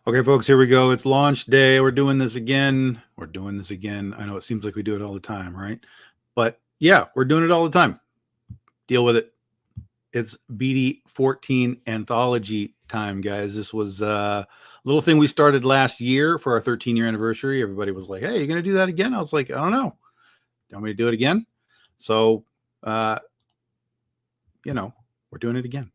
Okay, folks, here we go. It's launch day. We're doing this again. We're doing this again. I know it seems like we do it all the time, right? But yeah, we're doing it all the time. Deal with it. It's BD14 Anthology time, guys. This was a little thing we started last year for our 13-year anniversary. Everybody was like, hey, you're going to do that again? I was like, I don't know. Do you want me to do it again? So, we're doing it again.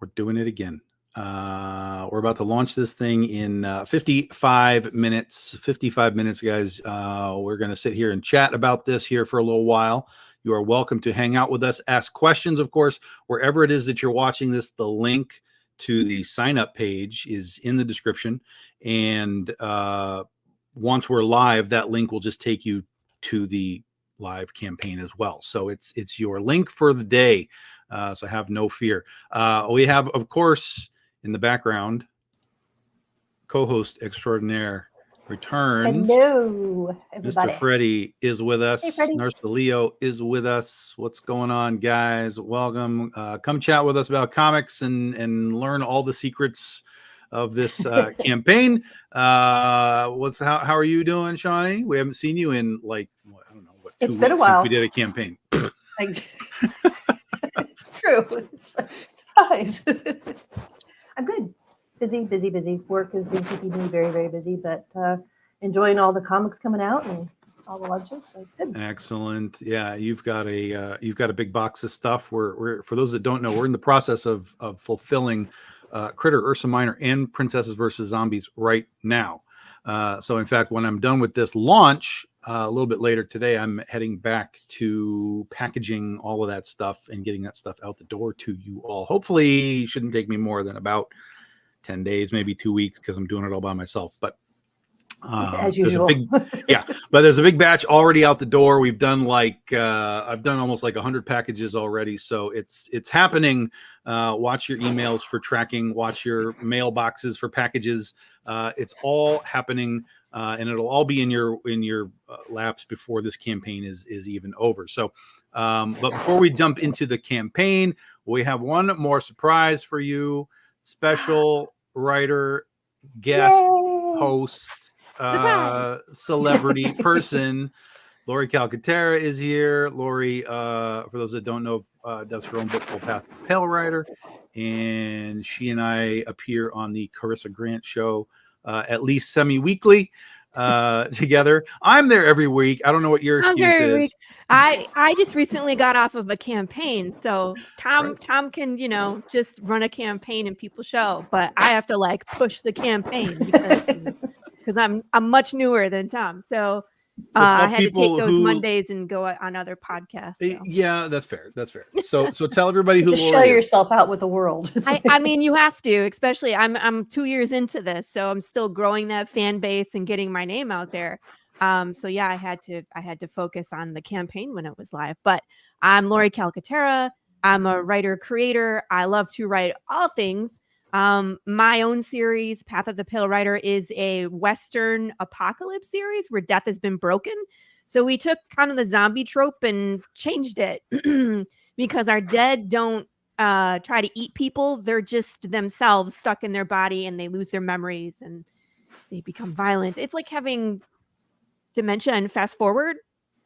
We're doing it again. We're about to launch this thing in 55 minutes. 55 minutes, guys. We're going to sit here and chat about this here for a little while. You are welcome to hang out with us, ask questions, of course, wherever it is that you're watching this. The link to the sign up page is in the description. And once we're live, that link will just take you to the live campaign as well. So it's your link for the day. So have no fear. We have, of course, in the background, co-host extraordinaire returns. Hello, everybody. Mr. Freddie is with us. Hey, Freddie. Nurse Leo is with us. What's going on, guys? Welcome. Come chat with us about comics and learn all the secrets of this campaign. How are you doing, Shawnee? We haven't seen you in I don't know what. It's been a while since we did a campaign. True. Surprise. I'm good. Busy. Work has been keeping me very, very busy, but enjoying all the comics coming out and all the lunches. So it's good. Excellent. Yeah, you've got a big box of stuff. We're for those that don't know, we're in the process of fulfilling Critter, Ursa Minor, and Princesses versus Zombies right now. So in fact, when I'm done with this launch, a little bit later today, I'm heading back to packaging all of that stuff and getting that stuff out the door to you all. Hopefully, it shouldn't take me more than about 10 days, maybe 2 weeks, because I'm doing it all by myself. But As There's a usual. big, but there's a big batch already out the door. We've done I've done almost like 100 packages already. So it's happening. Watch your emails for tracking, watch your mailboxes for packages. It's all happening. And it'll all be in your laps before this campaign is even over. So, but before we jump into the campaign, we have one more surprise for you. Special writer, guest, Yay! host, Surprise. celebrity person. Laurie Calcaterra is here. Laurie, for those that don't know, does her own book called Path of the Pale Rider, and she and I appear on the Carissa Grant show at least semi-weekly together. I'm there every week. I don't know what your excuse is. I just recently got off of a campaign, so Tom can just run a campaign and people show, but I have to like push the campaign because I'm much newer than Tom, so I had to take those Mondays and go on other podcasts. So. Yeah, that's fair. That's fair. So tell everybody who just Laurie show is. yourself out with the world. I mean, you have to, especially I'm 2 years into this, so I'm still growing that fan base and getting my name out there. So yeah, I had to focus on the campaign when it was live. But I'm Laurie Calcaterra. I'm a writer creator. I love to write all things. My own series, Path of the Pale Rider, is a Western apocalypse series where death has been broken. So we took kind of the zombie trope and changed it because our dead don't try to eat people. They're just themselves stuck in their body and they lose their memories and they become violent. It's like having dementia and fast forward.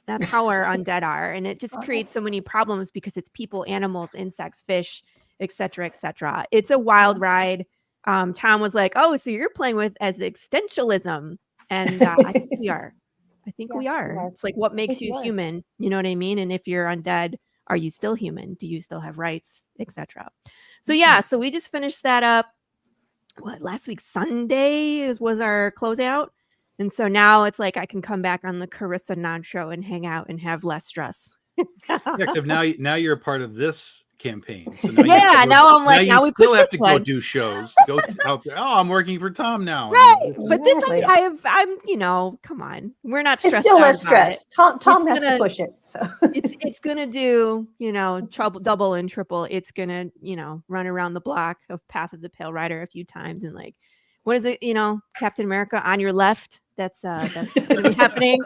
That's how our undead are. And it just creates so many problems because it's people, animals, insects, fish, etc., etc. It's a wild ride. Tom was like, "Oh, so you're playing with as existentialism," and I think we are. I think we are. It's like what makes you human. You know what I mean? And if you're undead, are you still human? Do you still have rights, etc.? So yeah. So we just finished that up. What, last week Sunday was our closeout, and so now it's like I can come back on the Carissa non-show and hang out and have less stress. Except now you're a part of this campaign. So now I'm like, now we still have push to this one. go do shows. Go out there. Oh, I'm working for Tom now. Right, but this I'm come on, we're not stressed. It's still less stress. Tom has to push it. So it's gonna do trouble, double and triple. It's gonna run around the block of Path of the Pale Rider a few times and like, what is it? Captain America on your left. That's what's gonna be happening.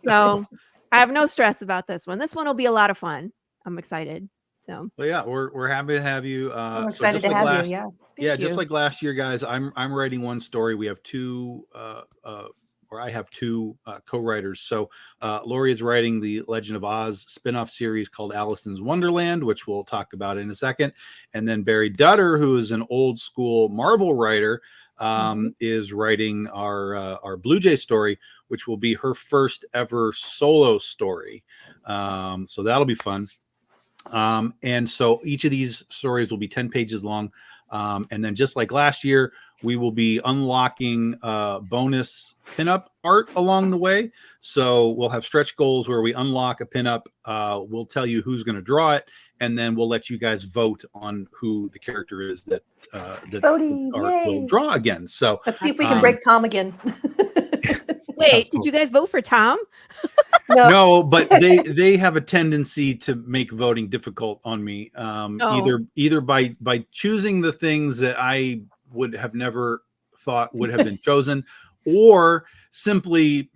So I have no stress about this one. This one will be a lot of fun. I'm excited. So well, yeah, we're happy to have you. I'm excited to have you. Yeah, just like last year, guys. I'm writing one story. We have two, or I have two co-writers. So Laurie is writing the Legend of Oz spinoff series called Alice in Wonderland, which we'll talk about in a second. And then Barry Dutter, who is an old school Marvel writer, is writing our Blue Jay story, which will be her first ever solo story. So that'll be fun. And so each of these stories will be 10 pages long. And then just like last year, we will be unlocking bonus pinup art along the way. So we'll have stretch goals where we unlock a pinup. We'll tell you who's going to draw it, and then we'll let you guys vote on who the character is that will draw again. So let's see if we can break Tom again. Wait, did you guys vote for Tom? No, but they have a tendency to make voting difficult on me. Either by choosing the things that I would have never thought would have been chosen, or simply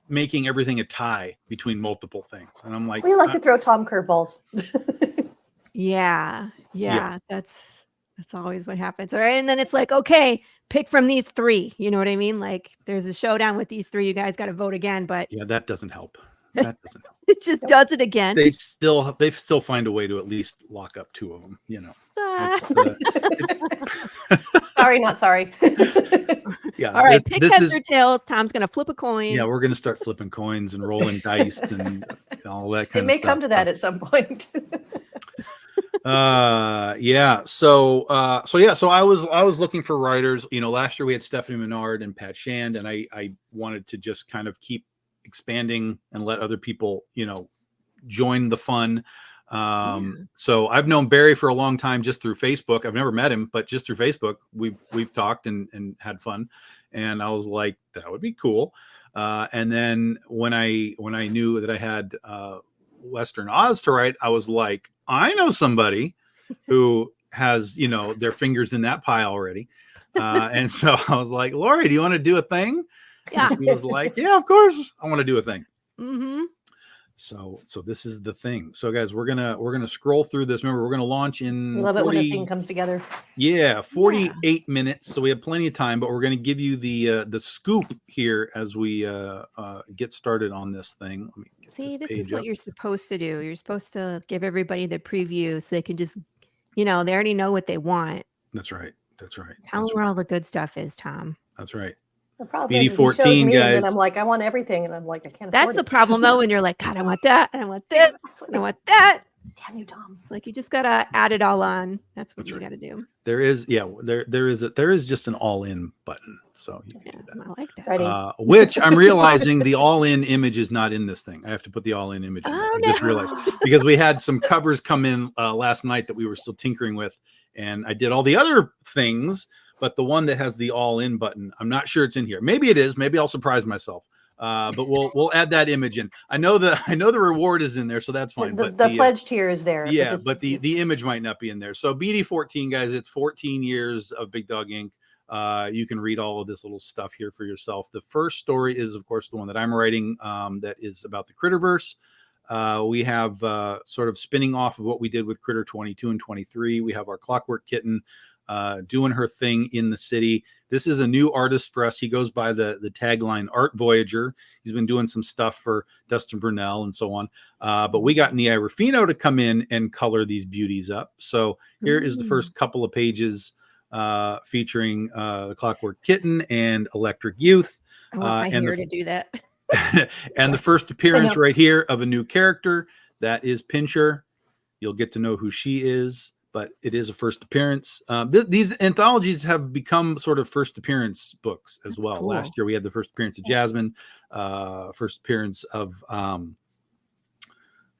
making everything a tie between multiple things. And I'm like, we like to throw Tom curveballs. Yeah, that's always what happens. All right. And then it's like, okay, pick from these three. You know what I mean? Like there's a showdown with these three. You guys got to vote again. But yeah, that doesn't help. That doesn't help. It just does it again. They still find a way to at least lock up two of them, Sorry, not sorry. Yeah. All right. Pick heads or tails. Tom's going to flip a coin. Yeah, we're going to start flipping coins and rolling dice and all that kind of stuff. It may come to that at some point. So I was looking for writers. Last year we had Stephanie Menard and Pat Shand, and I wanted to just kind of keep expanding and let other people join the fun. So I've known Barry for a long time just through Facebook. I've never met him, but just through Facebook, we've talked and had fun. And I was like, that would be cool. And then when I knew that I had Western Oz to write, I was like, I know somebody who has, their fingers in that pie already. And so I was like, Laurie, do you want to do a thing? Yeah. And she was like, yeah, of course I want to do a thing. Mm-hmm. So this is the thing. So guys, we're gonna scroll through this. Remember, we're gonna launch in I love it when a thing comes together. 48 minutes. So we have plenty of time, but we're gonna give you the scoop here as we get started on this thing. Let me get See, this page is what up. you're supposed to do. You're supposed to give everybody the preview so they can just, they already know what they want. That's right. That's right. Tell them where all the good stuff is, Tom. That's right. The problem is he BD14 shows me, and guys. then I'm like, I want everything, and I'm like, I can't. That's afford the it. problem, though, when you're like, God, I want that, and I want this, and I want that. Damn you, Tom. Like, you just gotta add it all on. That's what That's you right. gotta do. There is just an all-in button. So you can do that. I like that. Ready? Which I'm realizing the all-in image is not in this thing. I have to put the all-in image in. Oh, I just realized because we had some covers come in last night that we were still tinkering with, and I did all the other things, but the one that has the all-in button, I'm not sure it's in here. Maybe it is. Maybe I'll surprise myself. But we'll add that image in. I know the reward is in there, so that's fine. The But the pledge tier is there. yeah, but the image might not be in there. So BD14 guys, it's 14 years of Big Dog Inc. You can read all of this little stuff here for yourself. The first story is, of course, the one that I'm writing that is about the Critterverse. We have sort of spinning off of what we did with Critter 22 and 23. We have our Clockwork Kitten doing her thing in the city. This is a new artist for us. He goes by the tagline Art Voyager. He's been doing some stuff for Dustin Brunel and so on. But we got Nia Ruffino to come in and color these beauties up. So here is the first couple of pages featuring the Clockwork Kitten and Electric Youth. I want my hair to do that. And the first appearance right here of a new character, that is Pincher. You'll get to know who she is, but it is a first appearance. These anthologies have become sort of first appearance books as well. Cool. Last year we had the first appearance of Jasmine, first appearance of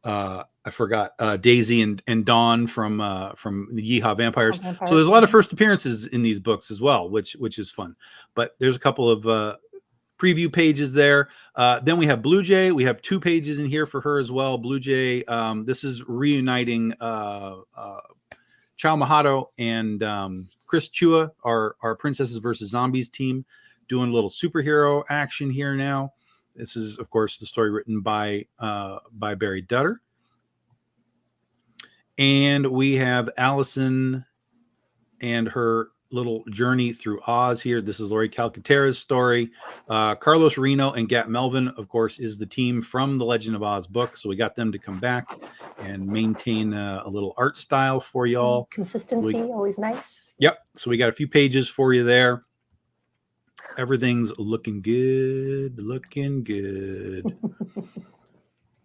I forgot Daisy and Dawn from the Yeehaw Vampires. So there's a lot of first appearances in these books as well, which is fun. But there's a couple of preview pages there. Then we have Blue Jay. We have 2 pages in here for her as well. Blue Jay, this is reuniting Chow Mahato and Chris Chua, our Princesses versus Zombies team, doing a little superhero action here now. This is, of course, the story written by Barry Dutter. And we have Allison and her little journey through Oz here. This is Laurie Calcaterra's story. Carlos Reno and Gat Melvin, of course, is the team from the Legend of Oz book. So we got them to come back and maintain a little art style for y'all. Consistency, always nice. Yep. So we got a few pages for you there. Everything's looking good.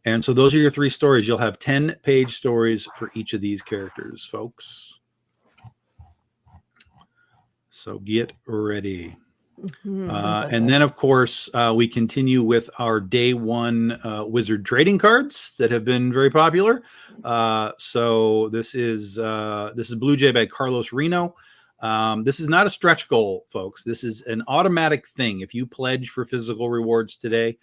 And so those are your 3 stories. You'll have 10-page stories for each of these characters, folks. So get ready. And then, of course, we continue with our day 1 Wizard trading cards that have been very popular. So this is Blue Jay by Carlos Reno. This is not a stretch goal, folks. This is an automatic thing. If you pledge for physical rewards today,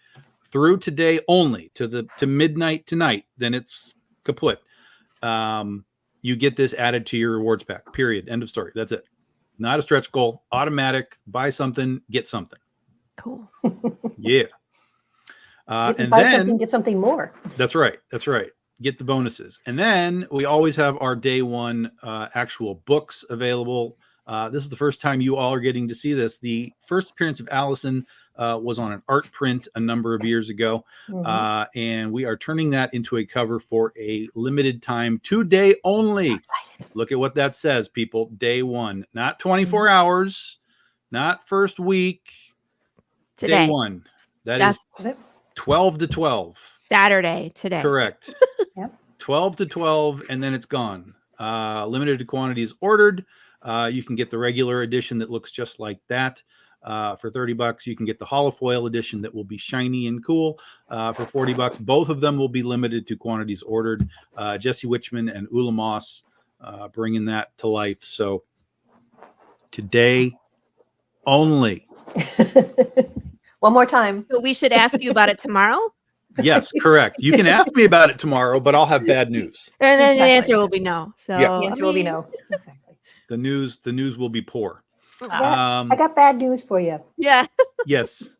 through today only to midnight tonight, then it's kaput. You get this added to your rewards pack. Period. End of story. That's it. Not a stretch goal. Automatic. Buy something. Get something. Cool. Yeah. And buy something, get something more. That's right. That's right. Get the bonuses. And then we always have our day 1 actual books available. This is the first time you all are getting to see this. The first appearance of Allison was on an art print a number of years ago. And we are turning that into a cover for a limited time, today only. Look at what that says, people. Day 1, not 24 hours, not first week. Today. Day 1. That is 12 to 12. Saturday today. Correct. Yep. 12 to 12, and then it's gone. Limited quantities ordered. You can get the regular edition that looks just like that. For $30, you can get the holofoil edition that will be shiny and cool. For $40, both of them will be limited to quantities ordered. Jesse Witchman and Ula Moss bringing that to life. So today only. One more time. So we should ask you about it tomorrow. Yes, correct. You can ask me about it tomorrow, but I'll have bad news. And then the Exactly. answer will be no. So Yeah. The answer will be no. Exactly. The news will be poor. I got bad news for you. Yeah. Yes.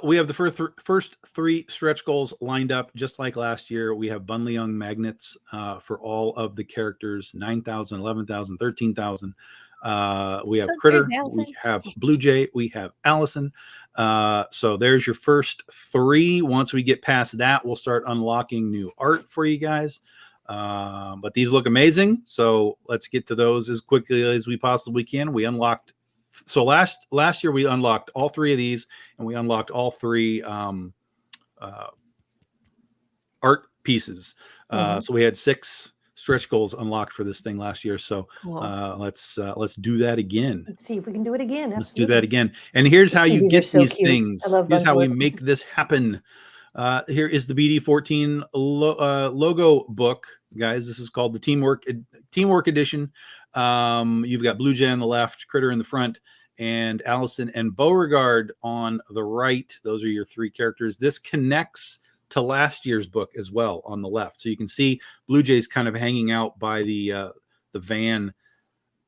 We have the first three stretch goals lined up just like last year. We have Bunley Young magnets for all of the characters, 9,000, 11,000, 13,000. We have Oh, Critter, there's Allison. we have Blue Jay, we have Allison. So there's your first three. Once we get past that, we'll start unlocking new art for you guys. But these look amazing. So let's get to those as quickly as we possibly can. We unlocked. So last year we unlocked all three of these, and we unlocked all three art pieces. So we had 6 stretch goals unlocked for this thing last year. So Cool. let's do that again. Let's see if we can do it again. Let's do that again. And here's how you These are get so these cute. things. I love Here's how we Buzzword. make this happen. Here is the BD14 logo book, guys. This is called the Teamwork Edition. You've got Blue Jay on the left, Critter in the front, and Allison and Beauregard on the right. Those are your 3 characters. This connects to last year's book as well on the left. So you can see Blue Jay's kind of hanging out by the van,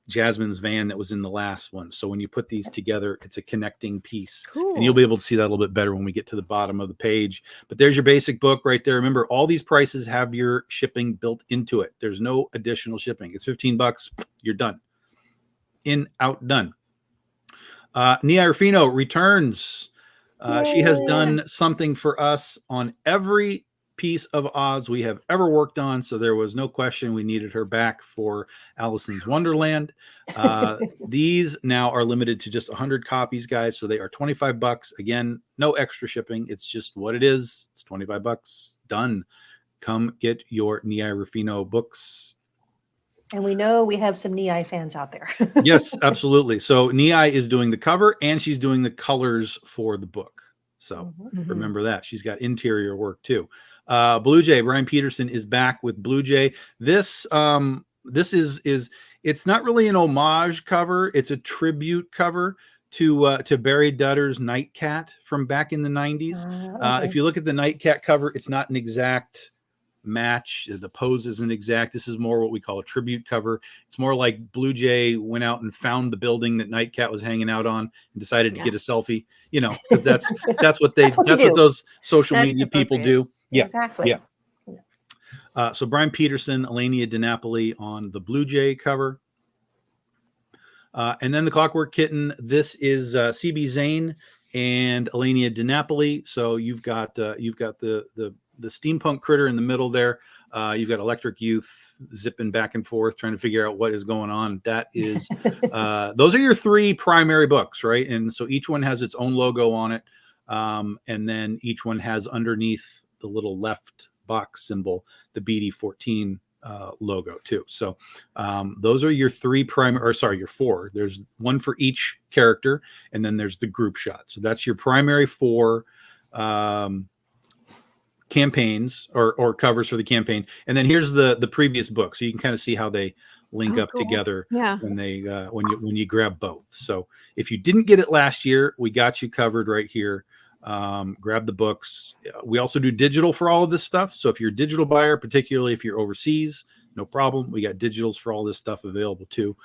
Jasmine's van that was in the last one. So when you put these together, it's a connecting piece. Cool. And you'll be able to see that a little bit better when we get to the bottom of the page. But there's your basic book right there. Remember, all these prices have your shipping built into it. There's no additional shipping. It's $15. You're done. In, out, done. Nia Rufino returns. She has done something for us on every piece of Oz we have ever worked on, so there was no question we needed her back for Allison's Wonderland. These now are limited to just 100 copies, guys, so they are $25. Again, no extra shipping. It's just what it is. It's $25. Done. Come get your Nia Rufino books. And we know we have some Nei fans out there. Yes, absolutely. So Nei is doing the cover and she's doing the colors for the book. So remember that. She's got interior work too. Blue Jay, Brian Peterson is back with Blue Jay. This is it's not really an homage cover. It's a tribute cover to Barry Dutter's Nightcat from back in the 90s. Okay. If you look at the Nightcat cover, it's not an exact match. The pose isn't exact. This is more what we call a tribute cover. It's more like Blue Jay went out and found the building that Nightcat was hanging out on and decided to get a selfie, because that's what those social media people do. Yeah. Exactly. Yeah. So Brian Peterson, Elenia DiNapoli on the Blue Jay cover. And then the Clockwork Kitten. This is CB Zane and Elenia DiNapoli. So you've got the steampunk critter in the middle there. You've got Electric Youth zipping back and forth, trying to figure out what is going on. That is, those are your 3 primary books, right? And so each one has its own logo on it. And then each one has underneath the little left box symbol, the BD14 logo too. So those are your 3 your 4. There's one for each character, and then there's the group shot. So that's your primary 4 campaigns or covers for the campaign. And then here's the previous book, so you can kind of see how they link up together when they when you grab both. So if you didn't get it last year, we got you covered right here. Grab the books. We also do digital for all of this stuff. So if you're a digital buyer, particularly if you're overseas, no problem. We got digitals for all this stuff available too.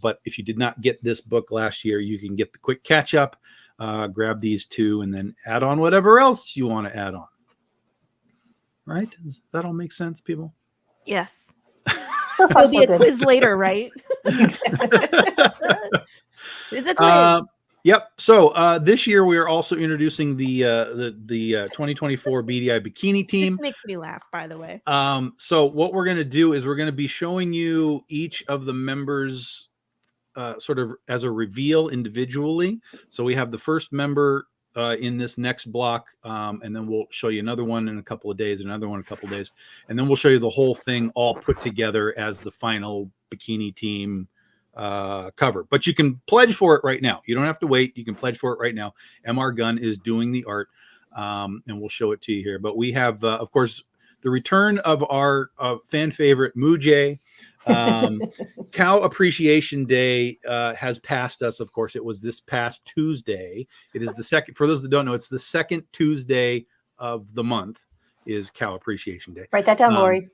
But if you did not get this book last year, you can get the quick catch up, grab these 2, and then add on whatever else you want to add on. Right? Does that all make sense, people? Yes. There'll be a quiz later, right? There's a quiz. Yep. So this year we are also introducing the 2024 BDI Bikini Team. This makes me laugh, by the way. So what we're going to do is we're going to be showing you each of the members sort of as a reveal individually. So we have the first member in this next block, and then we'll show you another one in a couple of days, another one in a couple of days, and then we'll show you the whole thing all put together as the final Bikini Team cover. But you can pledge for it right now. You don't have to wait. You can pledge for it right now. MR Gunn is doing the art, and we'll show it to you here. But we have, of course, the return of our fan favorite Mujay. Cow Appreciation Day has passed us. Of course, it was this past Tuesday. It is the second, for those that don't know, it's the second Tuesday of the month is Cow Appreciation Day. Write that down, Laurie.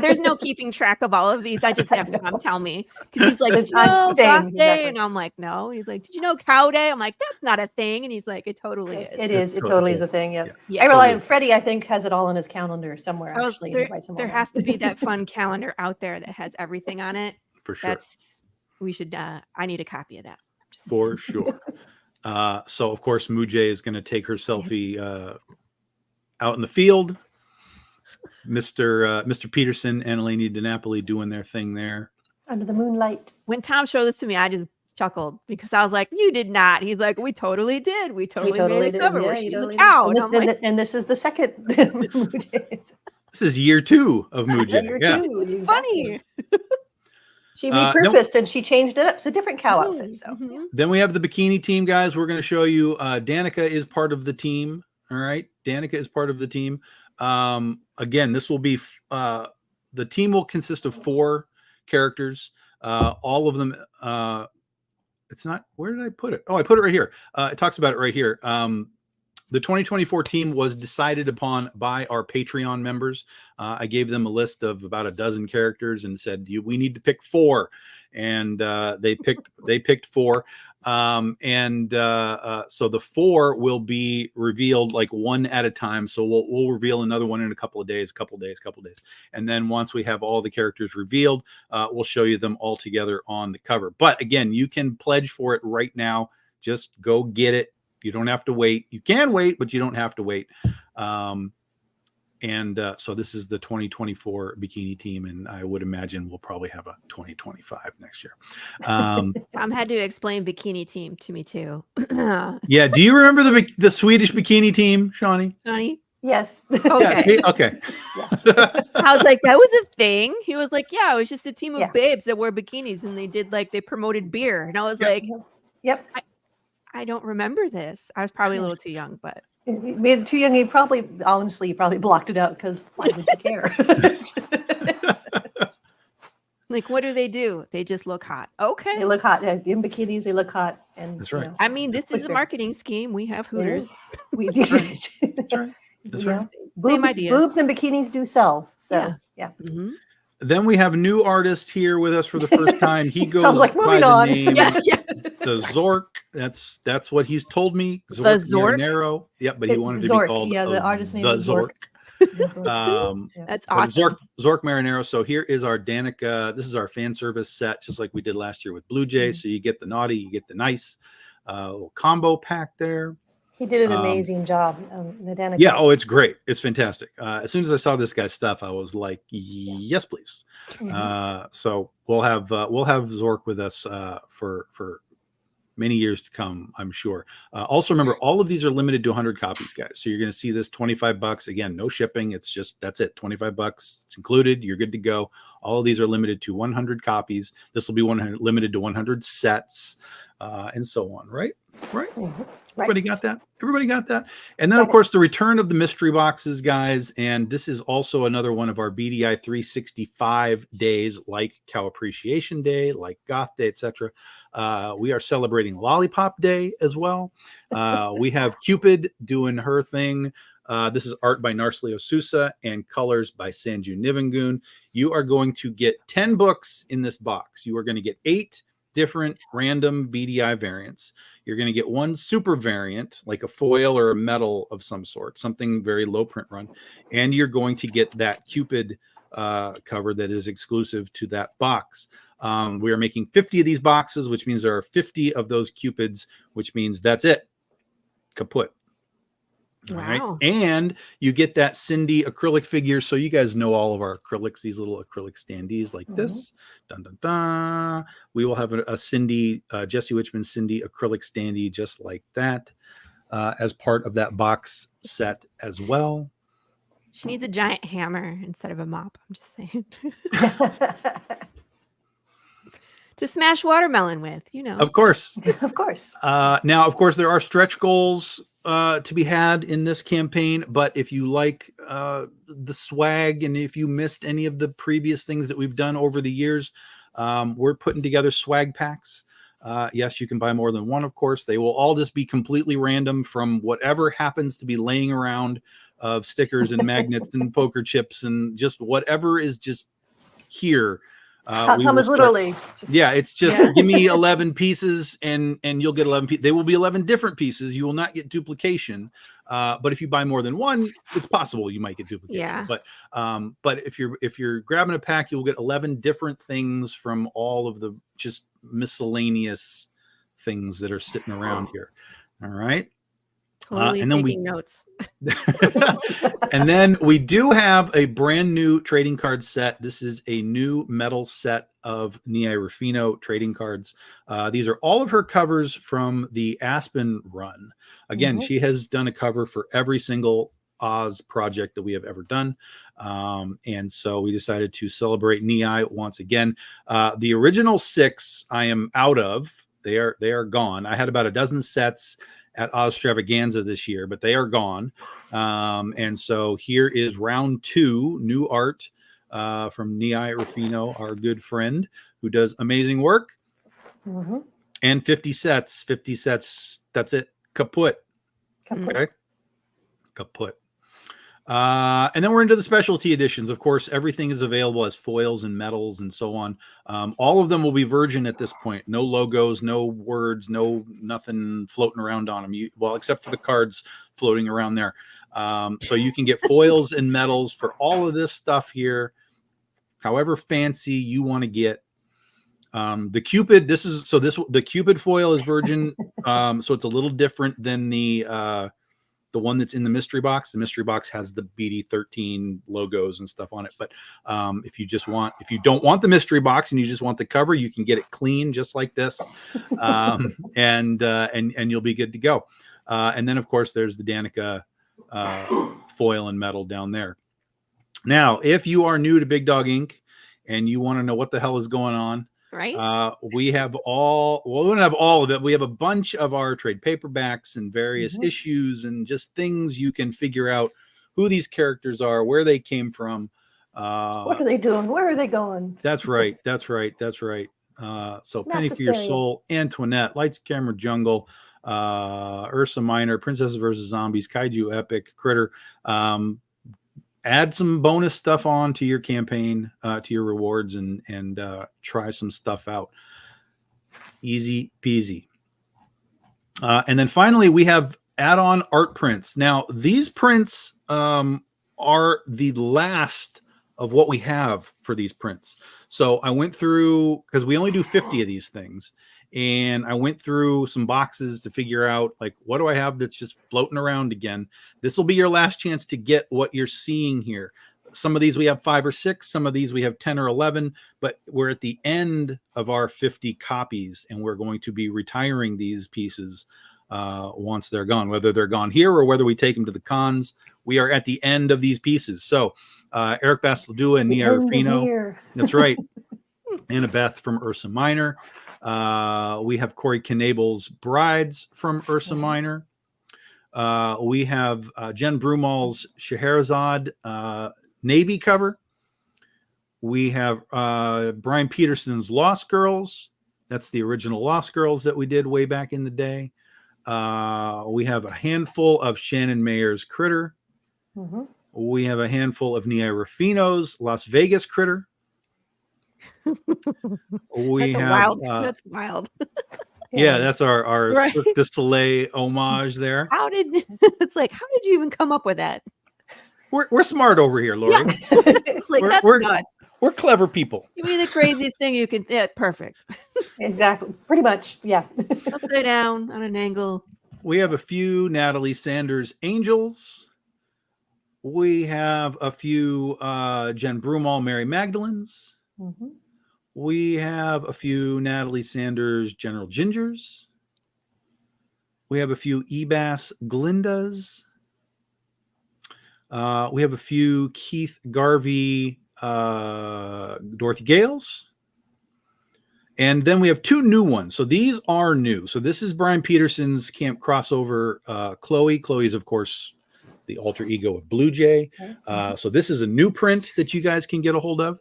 There's no keeping track of all of these. I just have Tom tell me, because he's like, It's no, same, Goth Day, exactly. and I'm like, no. He's like, did you know Cow Day? I'm like, that's not a thing, and he's like, it totally is. It is. It totally is a thing. Yeah. Yeah. I rely on Freddie. I think has it all on his calendar somewhere. Oh, Actually, there has to be that fun calendar out there that has everything on it. For sure. We should. I need a copy of that. For sure. So of course, Mujay is going to take her selfie out in the field. Mr. Peterson and Eleni DiNapoli doing their thing there under the moonlight. When Tom showed this to me, I just chuckled because I was like, "You did not." He's like, "We totally did. We totally made a cover where she's a cow." And this is the second. This is year 2 of Mujay. Yeah, it's funny. She repurposed and she changed it up. It's a different cow outfit. So then we have the bikini team, guys. We're going to show you. Danica is part of the team. All right, Danica is part of the team. Again, this will be the team will consist of 4 characters. All of them. It's not. Where did I put it? Oh, I put it right here. It talks about it right here. The 2024 team was decided upon by our Patreon members. I gave them a list of about a dozen characters and said, we need to pick 4. And they picked 4. So the 4 will be revealed like one at a time. So we'll reveal another one in a couple of days. And then once we have all the characters revealed, we'll show you them all together on the cover. But again, you can pledge for it right now. Just go get it. You don't have to wait. You can wait, but you don't have to wait. So this is the 2024 bikini team, and I would imagine we'll probably have a 2025 next year. Tom had to explain bikini team to me too. Yeah. Do you remember the Swedish bikini team, Shawnee? Shawnee? Yes. Okay. Yeah, okay. Yeah. I was like, that was a thing. He was like, yeah, it was just a team of Yeah. babes that wore bikinis, and they promoted beer. And I was like, yep. I don't remember this. I was probably a little too young, but Maybe too young. You probably blocked it out because why would you care? like, what do? They just look hot. Okay. They look hot. In bikinis, they look hot. And that's right. I mean, this is a marketing scheme. We have Hooters. We do. That's right. That's right. Boobs and bikinis do sell. So yeah. Mm-hmm. Then we have a new artist here with us for the first time. He goes Sounds like by moving the on. name The Zork. That's what he's told me. The Zork. Marinero. Yep, but he wanted Zork. to be called the artist name the is Zork. That's awesome. Zork Marinero. So here is our Danica. This is our fan service set, just like we did last year with Blue Jay. So you get the naughty, you get the nice little combo pack there. He did an amazing job. Danica. Yeah. Oh, it's great. It's fantastic. As soon as I saw this guy's stuff, I was like, yes, please. Mm-hmm. So we'll have Zork with us for many years to come, I'm sure. Also, remember, all of these are limited to 100 copies, guys. So you're going to see this $25. Again, no shipping. It's just that's it. $25. It's included. You're good to go. All of these are limited to 100 copies. This will be limited to 100 sets, and so on. Right. Mm-hmm. Everybody got that? And then, of course, the return of the mystery boxes, guys. And this is also another one of our BDI 365 days, like Cow Appreciation Day, like Goth Day, etc. We are celebrating Lollipop Day as well. We have Cupid doing her thing. This is art by Narslio Sousa and colors by Sanju Nivengoon. You are going to get 10 books in this box. You are going to get 8 different random BDI variants. You're going to get 1 super variant, like a foil or a metal of some sort, something very low print run. And you're going to get that Cupid cover that is exclusive to that box. We are making 50 of these boxes, which means there are 50 of those Cupids, which means that's it. Kaput. All right. And you get that Cindy acrylic figure. So you guys know all of our acrylics, these little acrylic standees like this. Dun, dun, dun. We will have a Cindy, Jesse Wichman Cindy acrylic standee just like that as part of that box set as well. She needs a giant hammer instead of a mop. I'm just saying. to smash watermelon with, you know. Of course. Of course. Now, of course, there are stretch goals to be had in this campaign, but if you like the swag and if you missed any of the previous things that we've done over the years, we're putting together swag packs. Yes, you can buy more than one, of course. They will all just be completely random from whatever happens to be laying around of stickers and magnets and poker chips and just whatever is just here. Tom is literally just, yeah, it's just give me 11 pieces and you'll get 11 pieces. They will be 11 different pieces. You will not get duplication. But if you buy more than one, it's possible you might get duplication. Yeah. But if you're grabbing a pack, you'll get 11 different things from all of the just miscellaneous things that are sitting around here. All right. Totally and then taking notes. And then we do have a brand new trading card set. This is a new metal set of Nia Rufino trading cards. These are all of her covers from the Aspen run. Again, she has done a cover for every single Oz project that we have ever done. And so we decided to celebrate Nia once again. The original 6 I am out of. They are gone. I had about a dozen sets at Ozstravaganza this year, but they are gone. And so here is round 2, new art from Nia Rufino, our good friend who does amazing work. And 50 sets. That's it. Kaput. Okay. Kaput. And then we're into the specialty editions. Of course, everything is available as foils and metals and so on. All of them will be virgin at this point. No logos, no words, nothing floating around on them. Well, except for the cards floating around there. So you can get foils and metals for all of this stuff here, however fancy you want to get. The Cupid, the Cupid foil is virgin. So it's a little different than the one that's in the mystery box. The mystery box has the BD13 logos and stuff on it. But if you don't want the mystery box and you just want the cover, you can get it clean just like this, and you'll be good to go. And then of course there's the Danica foil and metal down there. Now, if you are new to Big Dog Inc. and you want to know what the hell is going on, right? We have we don't have all of it. We have a bunch of our trade paperbacks and various issues and just things you can figure out who these characters are, where they came from. What are they doing? Where are they going? That's right. So Penny for Your Hysteria. Soul, Antoinette, Lights, Camera, Jungle, Ursa Minor, Princesses versus Zombies, Kaiju Epic, Critter. Add some bonus stuff on to your campaign, to your rewards, and try some stuff out. Easy peasy. And then finally, we have add-on art prints. Now, these prints are the last of what we have for these prints. So I went through, because we only do 50 of these things, and I went through some boxes to figure out, like, what do I have that's just floating around again? This will be your last chance to get what you're seeing here. Some of these we have 5 or 6, some of these we have 10 or 11, but we're at the end of our 50 copies, and we're going to be retiring these pieces once they're gone, whether they're gone here or whether we take them to the cons. We are at the end of these pieces. So Eric Basildua and Nia Rufino. That's right. Annabeth from Ursa Minor. We have Corey Knable's Brides from Ursa Minor. We have Jen Brumal's Scheherazade Navy cover. We have Brian Peterson's Lost Girls. That's the original Lost Girls that we did way back in the day. We have a handful of Shannon Mayer's Critter. We have a handful of Nia Rufino's Las Vegas Critter. That's wild. Yeah, that's our Right. Cirque du Soleil homage there. How did you even come up with that? We're smart over here, Laurie. Yeah. It's like, that's not. We're clever people. Give me the craziest thing you can. Yeah, perfect. Exactly. Pretty much. Yeah. Upside down on an angle. We have a few Natalie Sanders Angels. We have a few Jen Brumal Mary Magdalenes. We have a few Natalie Sanders General Gingers. We have a few Ebass Glindas. We have a few Keith Garvey Dorothy Gales. And then we have 2 new ones. So these are new. So this is Brian Peterson's camp crossover. Chloe. Chloe is, of course, the alter ego of Blue Jay. So this is a new print that you guys can get a hold of.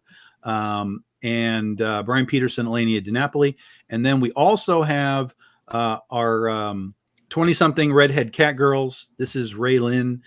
And Brian Peterson, Elenia DiNapoli. And then we also have our 20-something redhead cat girls. This is Ray Lynn.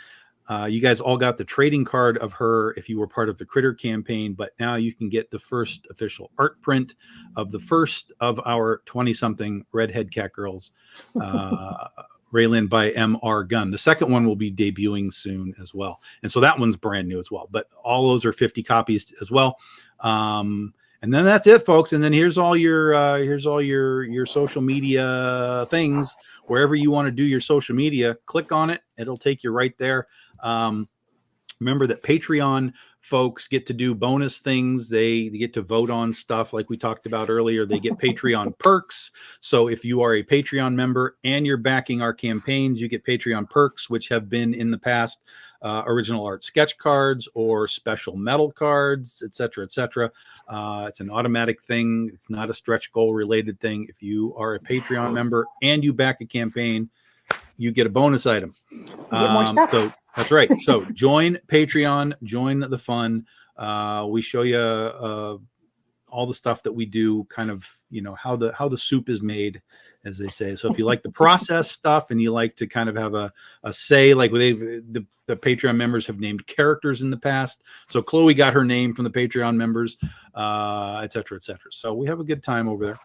You guys all got the trading card of her if you were part of the Critter campaign, but now you can get the first official art print of the first of our 20-something redhead cat girls, Raylin by M.R. Gunn. The second one will be debuting soon as well. And so that one's brand new as well, but all those are 50 copies as well. And then that's it, folks. And then here's all your social media things. Wherever you want to do your social media, click on it. It'll take you right there. Remember that Patreon folks get to do bonus things. They get to vote on stuff like we talked about earlier. They get Patreon perks. So if you are a Patreon member and you're backing our campaigns, you get Patreon perks, which have been in the past original art sketch cards or special metal cards, etc., etc. It's an automatic thing. It's not a stretch goal related thing. If you are a Patreon member and you back a campaign, you get a bonus item. Get more stuff. So that's right. So join Patreon, join the fun. We show you all the stuff that we do, kind of, how the soup is made, as they say. So if you like the process stuff and you like to kind of have a say, like the Patreon members have named characters in the past. So Chloe got her name from the Patreon members, et cetera, et cetera. So we have a good time over there.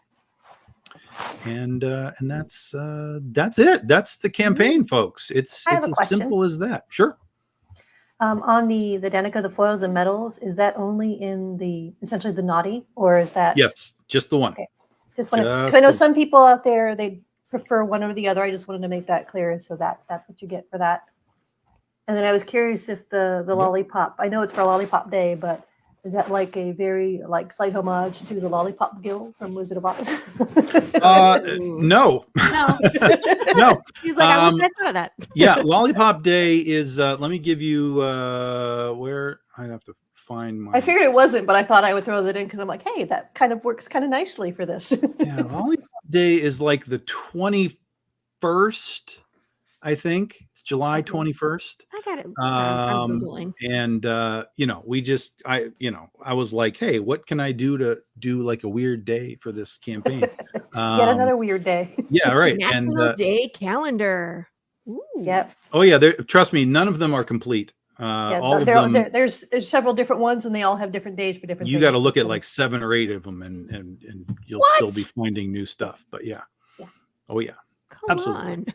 And that's it. That's the campaign, folks. It's as simple as that. Sure. On the Danica, the foils and metals, is that only in essentially the naughty, or is that? Yes, just the one. Okay. Just want to, because I know some people out there, they prefer one or the other. I just wanted to make that clear, so that's what you get for that. And then I was curious if the lollipop, I know it's for Lollipop Day, but is that like a very slight homage to the Lollipop Guild from Wizard of Oz? No. No. He's like, I wish I thought of that. Yeah, Lollipop Day is, let me give you where I'd have to find my. I figured it wasn't, but I thought I would throw that in because I'm like, hey, that kind of works kind of nicely for this. Yeah, Lollipop Day is like the 21st, I think. It's July 21st. I got it. I'm Googling. And I was like, hey, what can I do to do like a weird day for this campaign? Yet another weird day. Yeah, right. National Day calendar. Ooh. Yep. Oh yeah, trust me, none of them are complete. All of them. There's several different ones, and they all have different days for different. You got to look at like 7 or 8 of them, and you'll still be finding new stuff. But yeah. Oh yeah. Come absolutely. on.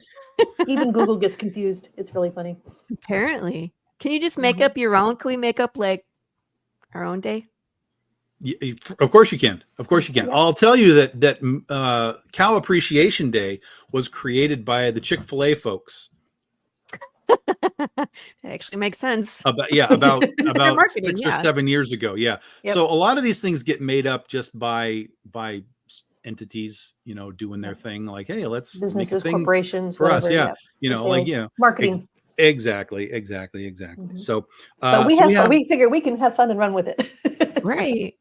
Even Google gets confused. It's really funny. Apparently. Can you just make up your own? Can we make up like our own day? Yeah, of course you can. Of course you can. Yeah. I'll tell you that Cow Appreciation Day was created by the Chick-fil-A folks. That actually makes sense. About 6 or 7 years ago. Yeah. Yep. So a lot of these things get made up just by entities, doing their thing. Like, hey, let's businesses, make a thing corporations for whatever, us. Yeah. Sales, marketing. Exactly. Mm-hmm. So, but we figure we can have fun and run with it. Right.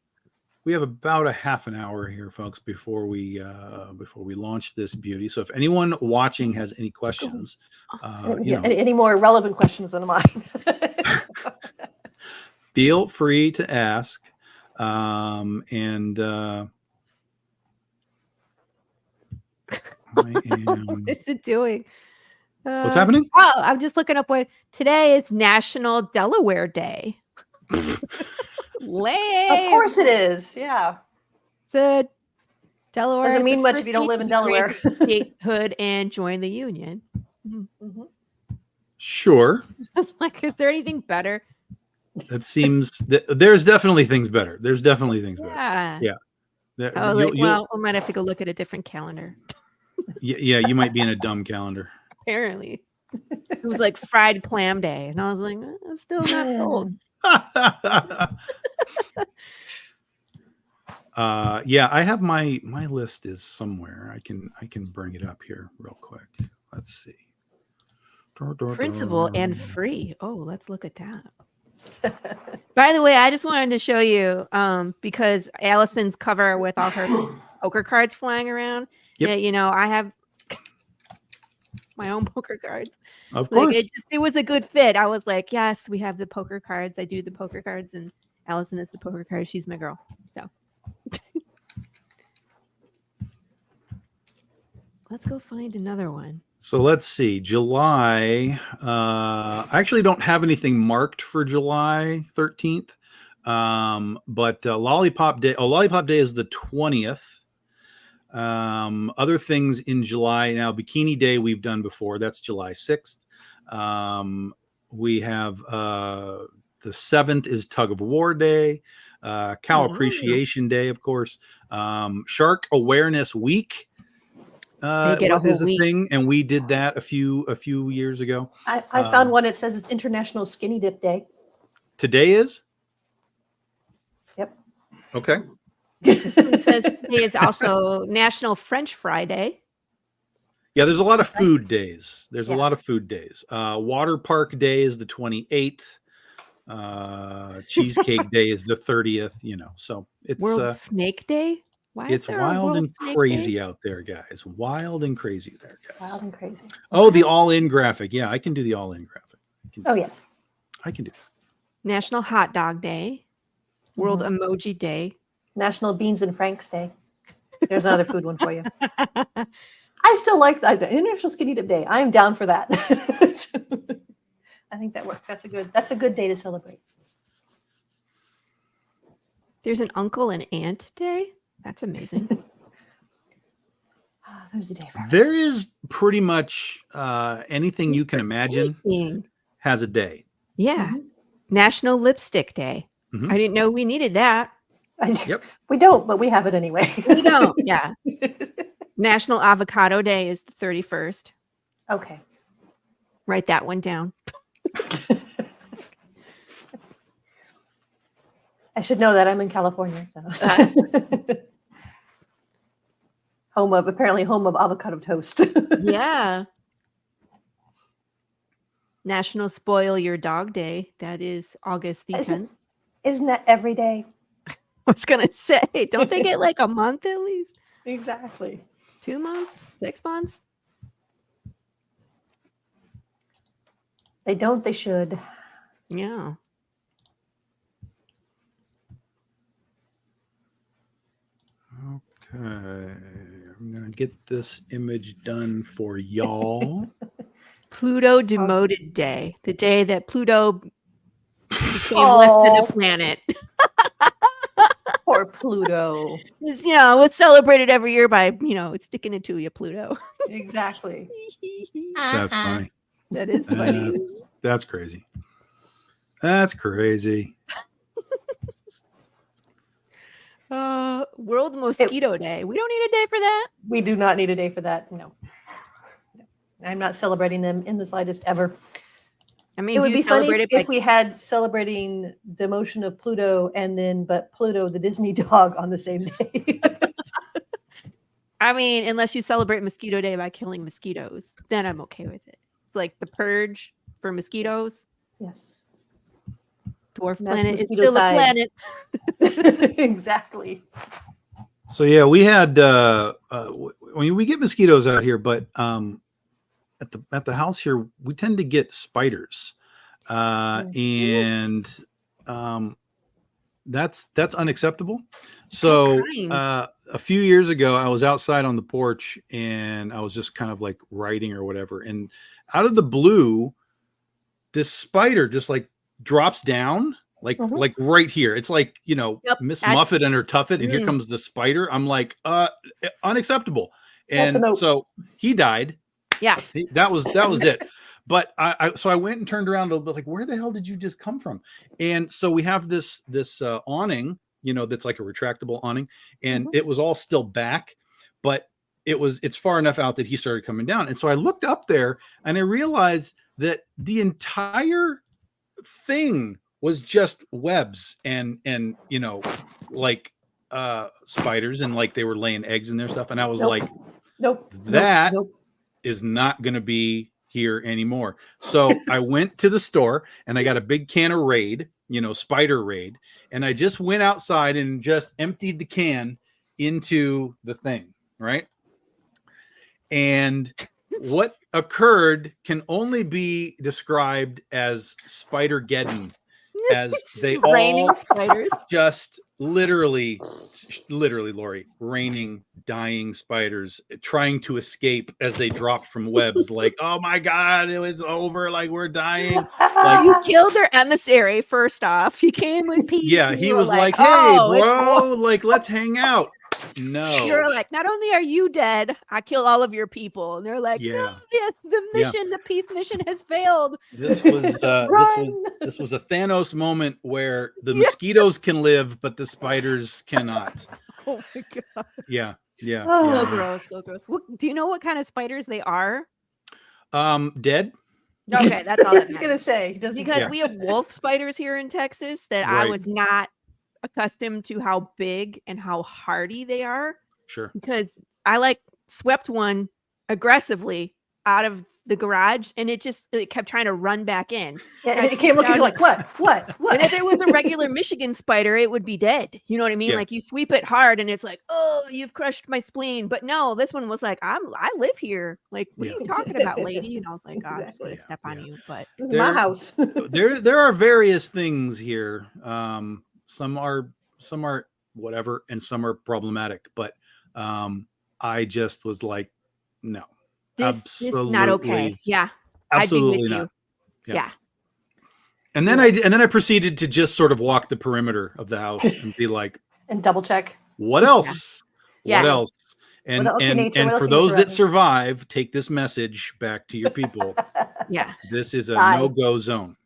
We have about a half an hour here, folks, before we launch this beauty. So if anyone watching has any questions, any more relevant questions than mine, feel free to ask. What is it doing? What's happening? Oh, I'm just looking up what today is National Delaware Day. Of course it is. Yeah. So Delaware doesn't mean much if you don't live in Delaware. Statehood and join the Union. Mm-hmm. Sure. Like, is there anything better? That seems there's definitely things better. There's definitely things better. Yeah. We might have to go look at a different calendar. Yeah, you might be in a dumb calendar. Apparently. It was like fried clam day. And I was like, I'm still not sold. I have my list is somewhere. I can bring it up here real quick. Let's see. Printable and free. Oh, let's look at that. By the way, I just wanted to show you because Allison's cover with all her poker cards flying around. Yep. Yeah, you know, I have my own poker cards. Of Like course. it was a good fit. I was like, yes, we have the poker cards. I do the poker cards, and Allison is the poker card. She's my girl. So let's go find another one. So let's see. July. I actually don't have anything marked for July 13th. But Lollipop Day. Oh, Lollipop Day is the 20th. Other things in July now. Bikini Day we've done before. That's July 6th. We have the 7th is Tug of War Day. Cow Appreciation Day, of course. Shark Awareness Week. They get a What is whole the week. thing? And we did that a few years ago. I found one. It says it's International Skinny Dip Day. Today is? Yep. Okay. It says today is also National French Fry Day. Yeah, there's a lot of food days. There's a Yeah. lot of food days. Water Park Day is the 28th. Cheesecake Day is the 30th. You know, so it's World Snake Day. Why is it's there a wild World and Snake crazy Day? out there, guys. Wild and crazy there, guys. Wild and crazy. Oh, the all-in graphic. Yeah, I can do the all-in graphic. Oh, yes. I can do that. National Hot Dog Day. World Emoji Day. National Beans and Franks Day. There's another food one for you. I still like that. International Skinny Dip Day. I'm down for that. I think that works. That's a good day to celebrate. There's an Uncle and Aunt Day. That's amazing. Oh, there's a day for everything. There is pretty much anything you can imagine Anything. has a day. Yeah. Mhm. National Lipstick Day. Mhm. I didn't know we needed that. Yep. We don't, but we have it anyway. We don't. Yeah. National Avocado Day is the 31st. Okay. Write that one down. I should know that I'm in California, so home of avocado toast. Yeah. National Spoil Your Dog Day. That is August the 10th. Isn't that every day? I was going to say, don't they get like a month at least? Exactly. 2 months? 6 months? They don't, they should. Yeah. Okay. I'm going to get this image done for y'all. Pluto Demoted Day. The day that Pluto became less than a Oh. planet. Poor Pluto. It's, you know, it's celebrated every year by, you know, it's sticking it to you, Pluto. Exactly. That's funny. That is funny. That's crazy. That's crazy. World Mosquito Day. We don't need a day for that. We do not need a day for that. No. I'm not celebrating them in the slightest ever. I mean, It do would you be funny celebrate it if by we had celebrating the motion of Pluto but Pluto the Disney dog on the same day. I mean, unless you celebrate Mosquito Day by killing mosquitoes, then I'm okay with it. It's like the purge for mosquitoes. Yes. Dwarf And that's planet is mosquito still side. a planet. Exactly. So yeah, we had we get mosquitoes out here, but at the house here we tend to get spiders, and that's unacceptable. So kind? a few years ago, I was outside on the porch and I was just kind of like writing or whatever, and out of the blue, this spider just like drops down. Like right here. It's like, you know, Yep. Miss Muffet and her Tuffet, and here Mm. comes the spider. I'm like, unacceptable. That's a And note. so he died. Yeah. That was it. But so I went and turned around a little bit, like, where the hell did you just come from? And so we have this awning, you know, that's like a retractable awning, and it was all still back, but it's far enough out that he started coming down. And so I looked up there and I realized that the entire thing was just webs and you know, like spiders, and like they were laying eggs in their stuff. And I was like, that is not going to be here anymore. So I went to the store and I got a big can of Raid, you know, Spider Raid, and I just went outside and just emptied the can into the thing, right? And what occurred can only be described as Spider-Geddon, as they Raining all spiders. just literally, Laurie, raining, dying spiders trying to escape as they dropped from webs. Like, oh my God, it was over. Like, we're dying. Like, You killed their emissary first off. He came with peace. yeah, and he you were was like, hey, "Oh, it's war." bro, like, let's hang out. No. You're like, not only are you dead, I kill all of your people. And they're like, no, Yeah. the mission, the peace mission has failed. This was Run. this was a Thanos moment where the mosquitoes can live, but the spiders cannot. Oh my God. Yeah. Yeah. Oh. So yeah. gross. So gross. Do you know what kind of spiders they are? Dead. Okay, that's all I that was gonna matters. say doesn't Because Yeah. we have wolf spiders here in Texas that I Right. was not accustomed to how big and how hardy they are. Sure. Because I like swept one aggressively out of the garage and it kept trying to run back in. Yeah, and it came looking at you like, what? And if it was a regular Michigan spider, it would be dead. You know what I mean? Yeah. Like you sweep it hard and it's like, oh, you've crushed my spleen. But no, this one was like, I live here. Like, what Yeah. are you talking about, lady? And I was like, oh, I'm just gonna Exactly. step on you. But This is my house. There are various things here. Some are whatever, and some are problematic. But I just was like, no, this is not okay. absolutely, Yeah. absolutely I'd be with not. you. Yeah. Yeah. And then I proceeded to just sort of walk the perimeter of the house and be like, And double check. what else? Yeah. What else? And What else, and nature? and What else for can you those that threaten? survive, take this message back to your people. Yeah. This is a Bye. no-go zone.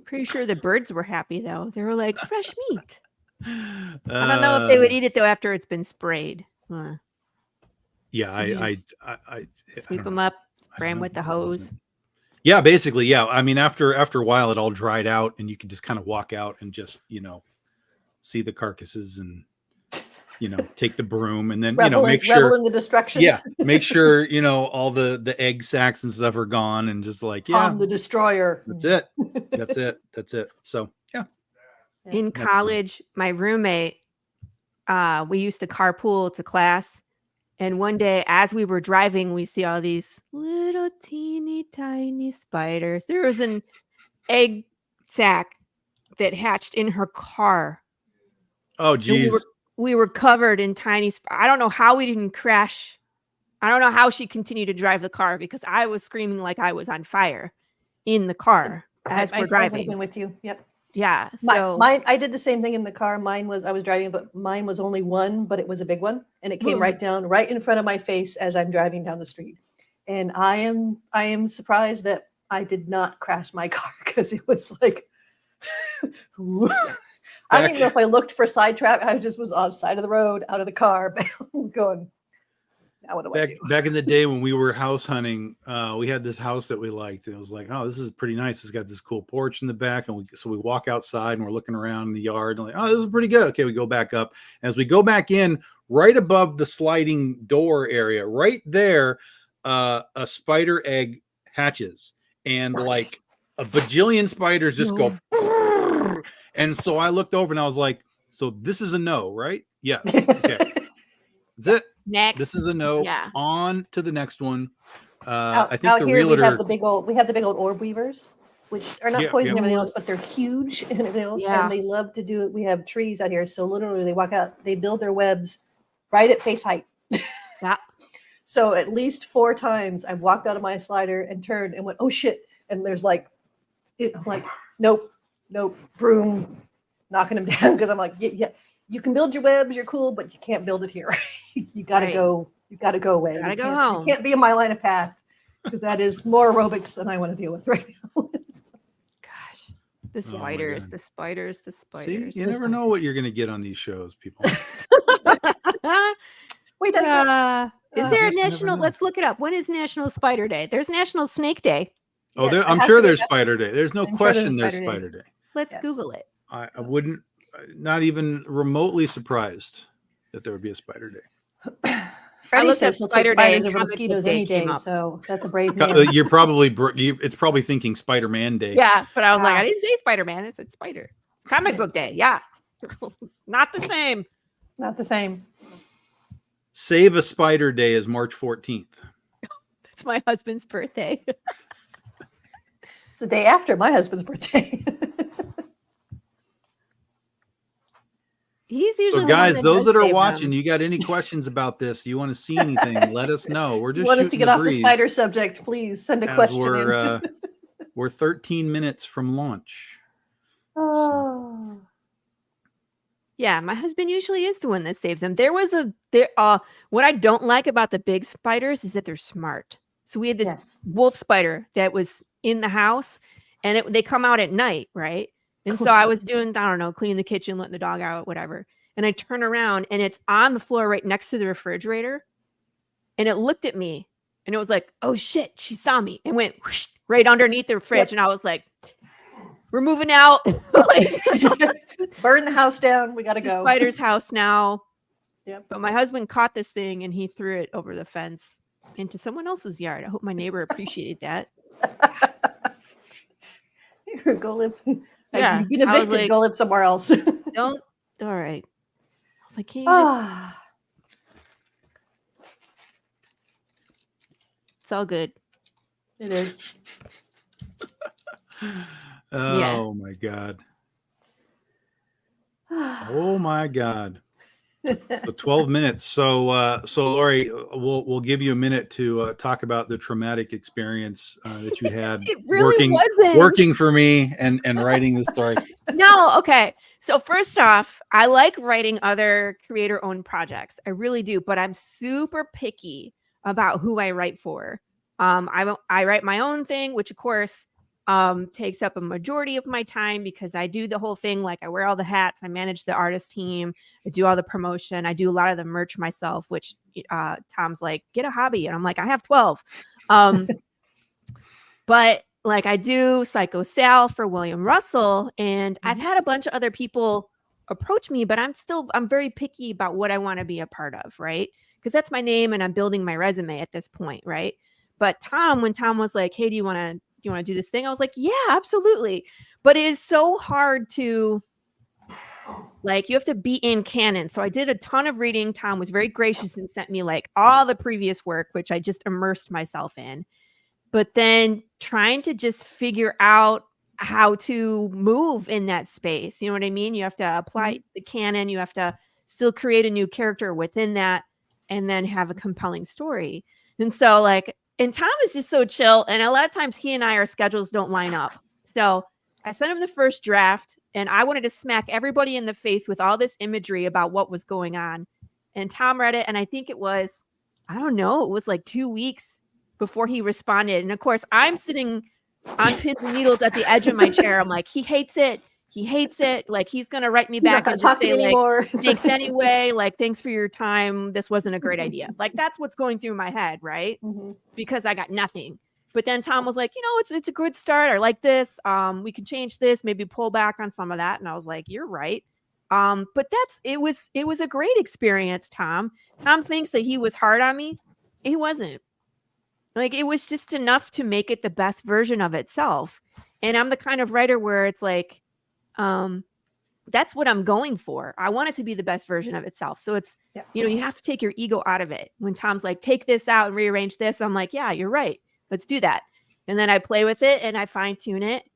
Pretty sure the birds were happy though. They were like, fresh meat. I I don't know if they would eat it though after it's been sprayed. Yeah, You I just Sweep don't them know. up, I spray them don't with know. the It hose. wasn't- Yeah, basically, yeah. I mean, after a while, it all dried out, and you could just kind of walk out and just see the carcasses and take the broom and then Revel make revel sure, in the destruction. yeah, make sure all the egg sacs and stuff are gone, and just like, yeah, Tom the Destroyer. that's it, that's it. So yeah, In That's college, my roommate, we used to carpool to class. And one day, as we were driving, we see all these little teeny tiny spiders. There was an egg sac that hatched in her car. oh And geez, we were covered in tiny. I don't know how we didn't crash. I don't know how she continued to drive the car because I was screaming like I was on fire in the car as I we're would have driving. been with you. Yep. Yeah. So Mine, I did the same thing in the car. I was driving, but mine was only one, but it was a big one, and it came Boom. right down, right in front of my face as I'm driving down the street. And I am surprised that I did not crash my car because it was like, I don't even know if I looked for side traffic. I just was on the side of the road, out of the car, going. Now what do I do? back in the day when we were house hunting, we had this house that we liked, and it was like, oh, this is pretty nice. It's got this cool porch in the back, and we walk outside and we're looking around in the yard, and like, oh, this is pretty good. Okay, we go back up. As we go back in, right above the sliding door area, right there, a spider egg hatches, and like a bajillion spiders just go. And so I looked over and I was like, so this is a no, right? Yes. Okay. That's it. next. This is a no. Yeah. On to the next one. Out I think the here realtor. we have the big old orb weavers, which are not Yeah, poison yeah. everything else, but they're huge and everything else, Yeah. and they love to do it. We have trees out here, so literally they walk out, they build their webs right at face height. Yeah. So at least 4 times I've walked out of my slider and turned and went, oh shit, and there's like, I'm like, nope, broom, knocking them down because I'm like, yeah, you can build your webs, you're cool, but you can't build it here. You gotta Right. go. You gotta go away. Gotta You go can't- home. You can't be in my line of path because that is more aerobics than I want to deal with right now. Gosh. Oh The my spiders, God. the spiders, the See, spiders. you the never know what you're going to get on these shows, people. spiders. Wait, I- Is You there a just never national? know. Let's look it up. When is National Spider Day? There's National Snake Day. Oh, Yes, I'm it has sure to be- there's Spider Day. There's no I'm sure question there's there's Spider Day. Spider Day. Let's Yes. Google it. I wouldn't, not even remotely surprised that there would be a Spider Day. Freddie looked says up he'll Spider take Day spiders and over Comic Book mosquitoes Day any came day, up. so that's a brave man. You're probably, it's probably thinking Spider-Man Day. Yeah, but I was like, Ah. I didn't say Spider Man. I said Spider. It's Comic Book Day. Yeah, not the same. Not the same. Save a Spider Day is March 14th. That's my husband's birthday. It's the day after my husband's birthday. He's usually So, the one guys, those does that are save watching, them. you got any questions about this? You want to see anything? Let us know. We're If you just want us to shooting get the off the breeze spider subject, please send a as question we're in. we're 13 minutes from launch. Oh. Yeah, my husband usually is the one that saves them. What I don't like about the big spiders is that they're smart. So we had this Yes. wolf spider that was in the house, and they come out at night, right? And so Cool. I was doing, I don't know, cleaning the kitchen, letting the dog out, whatever. And I turn around and it's on the floor right next to the refrigerator. And it looked at me and it was like, oh shit, she saw me, and went whoosh, right underneath the fridge. Yep. And I was like, we're moving out. Burn the house down. We got to It's a go. spider's house now. Yep. But my husband caught this thing and he threw it over the fence into someone else's yard. I hope my neighbor appreciated that. Go live. Yeah, You've been I was evicted. like- Go live somewhere else. Don't. All right. I was like, can you just? It's all good. It is. Oh my God. Oh my God. So 12 minutes. So Laurie, we'll give you a minute to talk about the traumatic experience that you had It really wasn't. working for me and writing the story. No, okay. So first off, I like writing other creator-owned projects. I really do, but I'm super picky about who I write for. I write my own thing, which of course takes up a majority of my time because I do the whole thing. Like I wear all the hats, I manage the artist team, I do all the promotion, I do a lot of the merch myself, which Tom's like, get a hobby. And I'm like, I have 12. But like I do Psycho Sal for William Russell, and I've had a bunch of other people approach me, but I'm very picky about what I want to be a part of, right? Because that's my name and I'm building my resume at this point, right? But when Tom was like, hey, do you want to do this thing? I was like, yeah, absolutely. But it is so hard to, like, you have to be in canon. So I did a ton of reading. Tom was very gracious and sent me like all the previous work, which I just immersed myself in. But then trying to just figure out how to move in that space. You know what I mean? You have to apply the canon. You have to still create a new character within that and then have a compelling story. And so like, and Tom is just so chill. And a lot of times he and I, our schedules don't line up. So I sent him the first draft and I wanted to smack everybody in the face with all this imagery about what was going on. And Tom read it. And I think it was, I don't know, it was like 2 weeks before he responded. And of course, I'm sitting on pins and needles at the edge of my chair. I'm like, he hates it. He hates it. Like, he's going to write me back and just say, like, thanks anyway. Like, thanks for your time. This wasn't a great idea. Like, that's what's going through my head, right? Because I got nothing. But then Tom was like, you know, it's a good start. I like this. We can change this, maybe pull back on some of that. And I was like, you're right. But it was a great experience, Tom. Tom thinks that he was hard on me. He wasn't. Like, it was just enough to make it the best version of itself. And I'm the kind of writer where it's like, that's what I'm going for. I want it to be the best version of itself. So it's, you know, you have to take your ego out of it. When Tom's like, take this out and rearrange this, I'm like, yeah, you're right. Let's do that. And then I play with it and I fine tune it.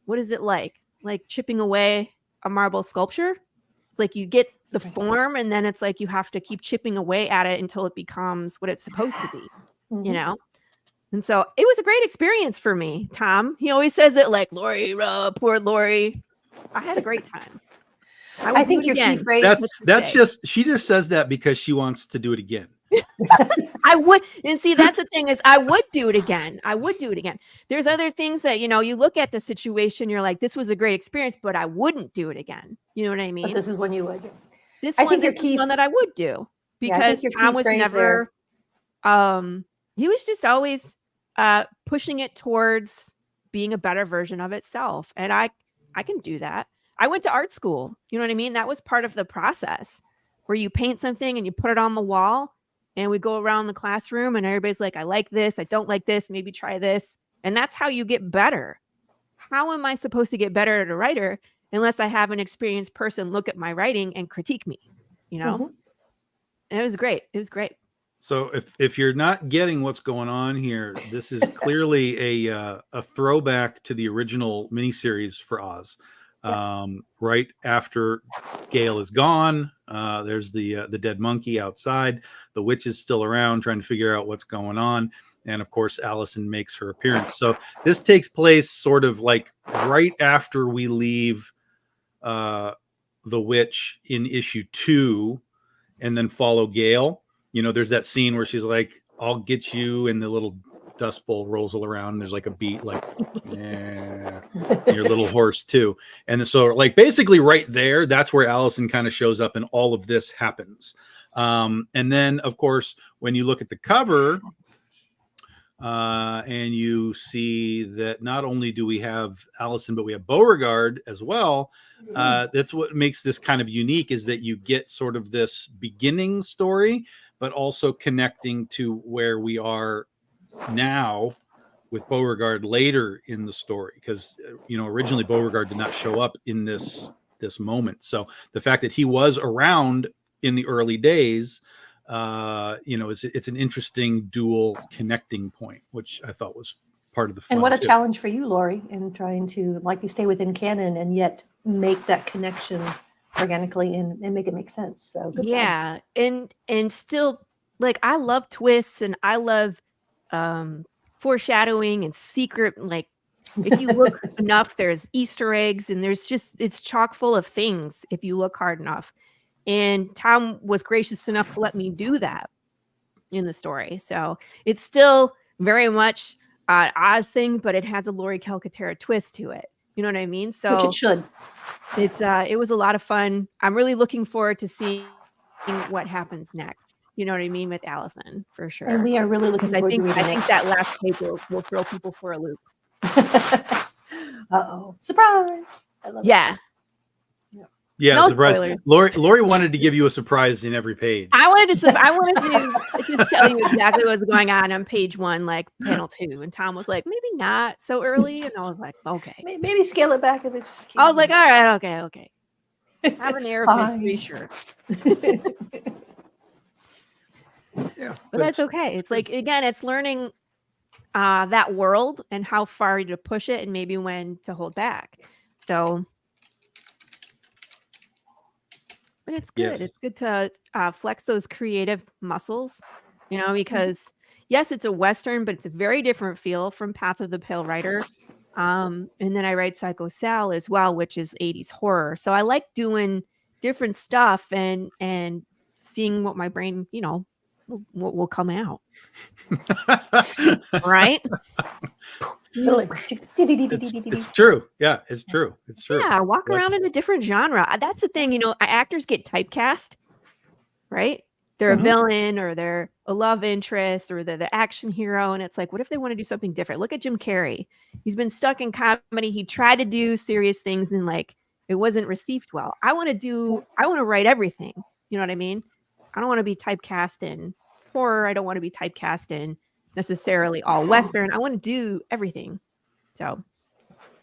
What is it like? Like chipping away a marble sculpture? It's like you get the form and then it's like you have to keep chipping away at it until it becomes what it's supposed to be, you know? And so it was a great experience for me, Tom. He always says it like, Laurie, poor Laurie. I had a great time. I think your key phrase. She just says that because she wants to do it again. I would, and see, that's the thing is I would do it again. I would do it again. There's other things that, you know, you look at the situation, you're like, this was a great experience, but I wouldn't do it again. You know what I mean? But this is one you would do. This one that I would do because Tom was never, he was just always pushing it towards being a better version of itself. And I can do that. I went to art school. You know what I mean? That was part of the process where you paint something and you put it on the wall and we go around the classroom and everybody's like, I like this. I don't like this. Maybe try this. And that's how you get better. How am I supposed to get better as a writer unless I have an experienced person look at my writing and critique me? you know. Mhm. And it was great. It was great. So if you're not getting what's going on here, this is clearly a throwback to the original miniseries for Oz. Right after Gale is gone, there's the dead monkey outside. The witch is still around trying to figure out what's going on, and of course Allison makes her appearance. So this takes place sort of like right after we leave the witch in issue 2, and then follow Gale. You know, there's that scene where she's like, "I'll get you," and the little dust bowl rolls around. And there's like a beat, like, "Yeah, your little horse too." And so, like, basically, right there, that's where Allison kind of shows up, and all of this happens. And then, of course, when you look at the cover, and you see that not only do we have Allison, but we have Beauregard as well. That's what makes this kind of unique, is that you get sort of this beginning story, but also connecting to where we are now with Beauregard later in the story. Because, you know, originally Beauregard did not show up in this moment. So the fact that he was around in the early days, you know, it's an interesting dual connecting point, which I thought was part of the fun. And what a too. challenge for you, Laurie, in trying to, like, you stay within canon and yet make that connection organically and make it make sense. So good job. Yeah. And still, like, I love twists and I love foreshadowing and secret, like, if you look enough, there's Easter eggs, and it's chock full of things if you look hard enough. And Tom was gracious enough to let me do that in the story. So it's still very much an Oz thing, but it has a Laurie Calcaterra twist to it. You know what I mean? So Which it should. it was a lot of fun. I'm really looking forward to seeing what happens next. You know what I mean, with Allison, for sure. And we are really looking because forward to reading I think that last page will throw people for a loop. Uh-oh. Surprise. I love Yeah. Yeah, No surprise. spoilers. Lori wanted to give you a surprise in every page. I wanted to just tell you exactly what's going on page 1, like panel 2. And Tom was like, maybe not so early. And I was like, okay. Maybe scale it back if it's just I was like, all right, okay. Have an air of Fine. history, sure. Yeah, But that's okay. It's like, again, it's learning that world and how far to push it and maybe when to hold back. So, but it's good. Yes. It's good to flex those creative muscles, you know, because yes, it's a Western, but it's a very different feel from Path of the Pale Rider. And then I write Psycho Sal as well, which is 80s horror. So I like doing different stuff and seeing what my brain, you know, will come out. Right? It's true. Yeah, it's true. It's true. Yeah, walk around in a different genre. That's the thing, you know, actors get typecast, right? They're a villain, or they're a love interest, or they're the action hero. And it's like, what if they want to do something different? Look at Jim Carrey. He's been stuck in comedy. He tried to do serious things and like it wasn't received well. I want to write everything. You know what I mean? I don't want to be typecast in horror. I don't want to be typecast in necessarily all Western. I want to do everything. So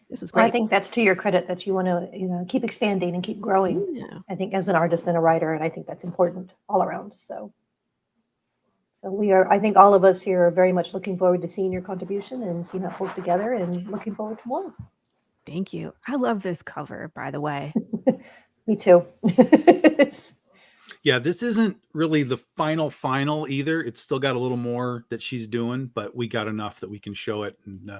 this was great. Well, I think that's to your credit that you want to, you know, keep expanding and keep growing. Yeah. I think as an artist and a writer, and I think that's important all around. So I think all of us here are very much looking forward to seeing your contribution and seeing how it pulls together, and looking forward to more. Thank you. I love this cover, by the way. Me too. Yeah, this isn't really the final either. It's still got a little more that she's doing, but we got enough that we can show it. And,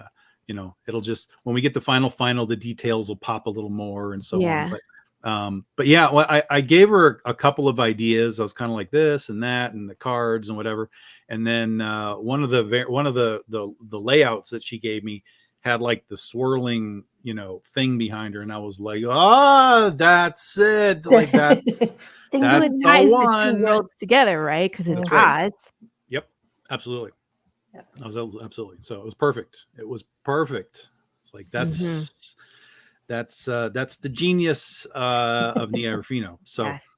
you know, it'll just, when we get the final, the details will pop a little more and so on. But yeah, well, I gave her a couple of ideas. I was kind of like this and that and the cards and whatever. And then one of the layouts that she gave me had like the swirling, you know, thing behind her. And I was like, that's it. Like that's It ties the two worlds together, right? Because it's right. odds. Yep, absolutely. Yep. I was absolutely. So it was perfect. It was perfect. It's like that's the genius of Nia Rufino. So Yes.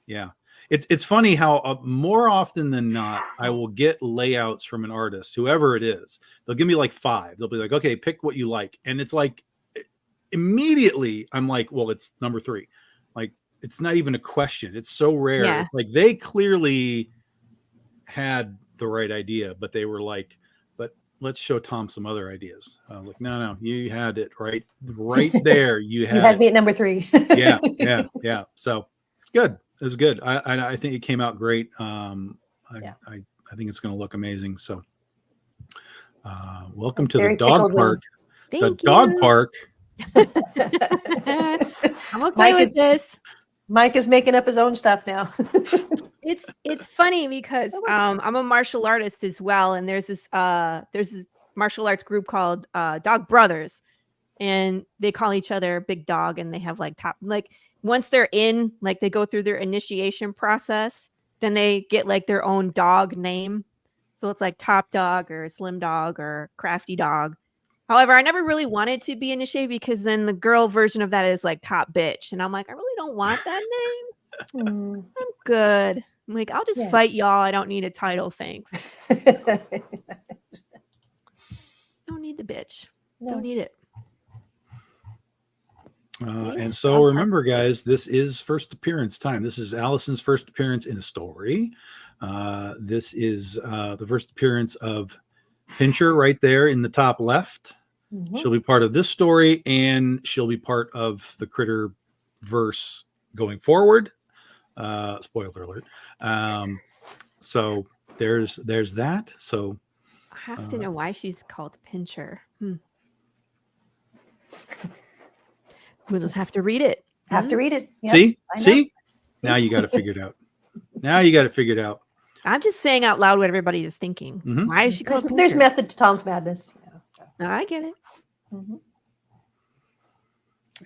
yeah, it's funny how more often than not I will get layouts from an artist, whoever it is. They'll give me like 5. They'll be like, okay, pick what you like, and it's like immediately I'm like, well, it's number 3. Like, it's not even a question. It's so rare. Yeah. It's like they clearly had the right idea, but they were like, but let's show Tom some other ideas. I was like, no, you had it right there. You had, You had me at number 3. yeah. So it's good. It was good. I think it came out great. I think it's going to look amazing. So welcome I'm to the very dog tickled park. Thank The you. dog park. I'm okay Mike with is- this. Mike is making up his own stuff now. It's funny because I'm a martial artist as well, and there's this martial arts group called Dog Brothers, and they call each other Big Dog, and they have like once they're in, like they go through their initiation process, then they get like their own dog name. So it's like Top Dog or Slim Dog or Crafty Dog. However, I never really wanted to be initiated because then the girl version of that is like Top Bitch. And I'm like, I really don't want that name. I'm good. I'm like, I'll just fight y'all. I don't need a title. Thanks. Don't need the bitch. No. Don't need it. And so remember, guys, this is first appearance time. This is Allison's first appearance in a story. This is the first appearance of Pincher right there in the top left. She'll be part of this story, and she'll be part of the Critter verse going forward. Spoiler alert. So there's that. So I have to know why she's called Pincher. We'll just have to read it. Have to read it. Yep, See? Now you got to figure it out. I'm just saying out loud what everybody is thinking. Why is she called Pincher? There's method to Tom's madness. No, I get it.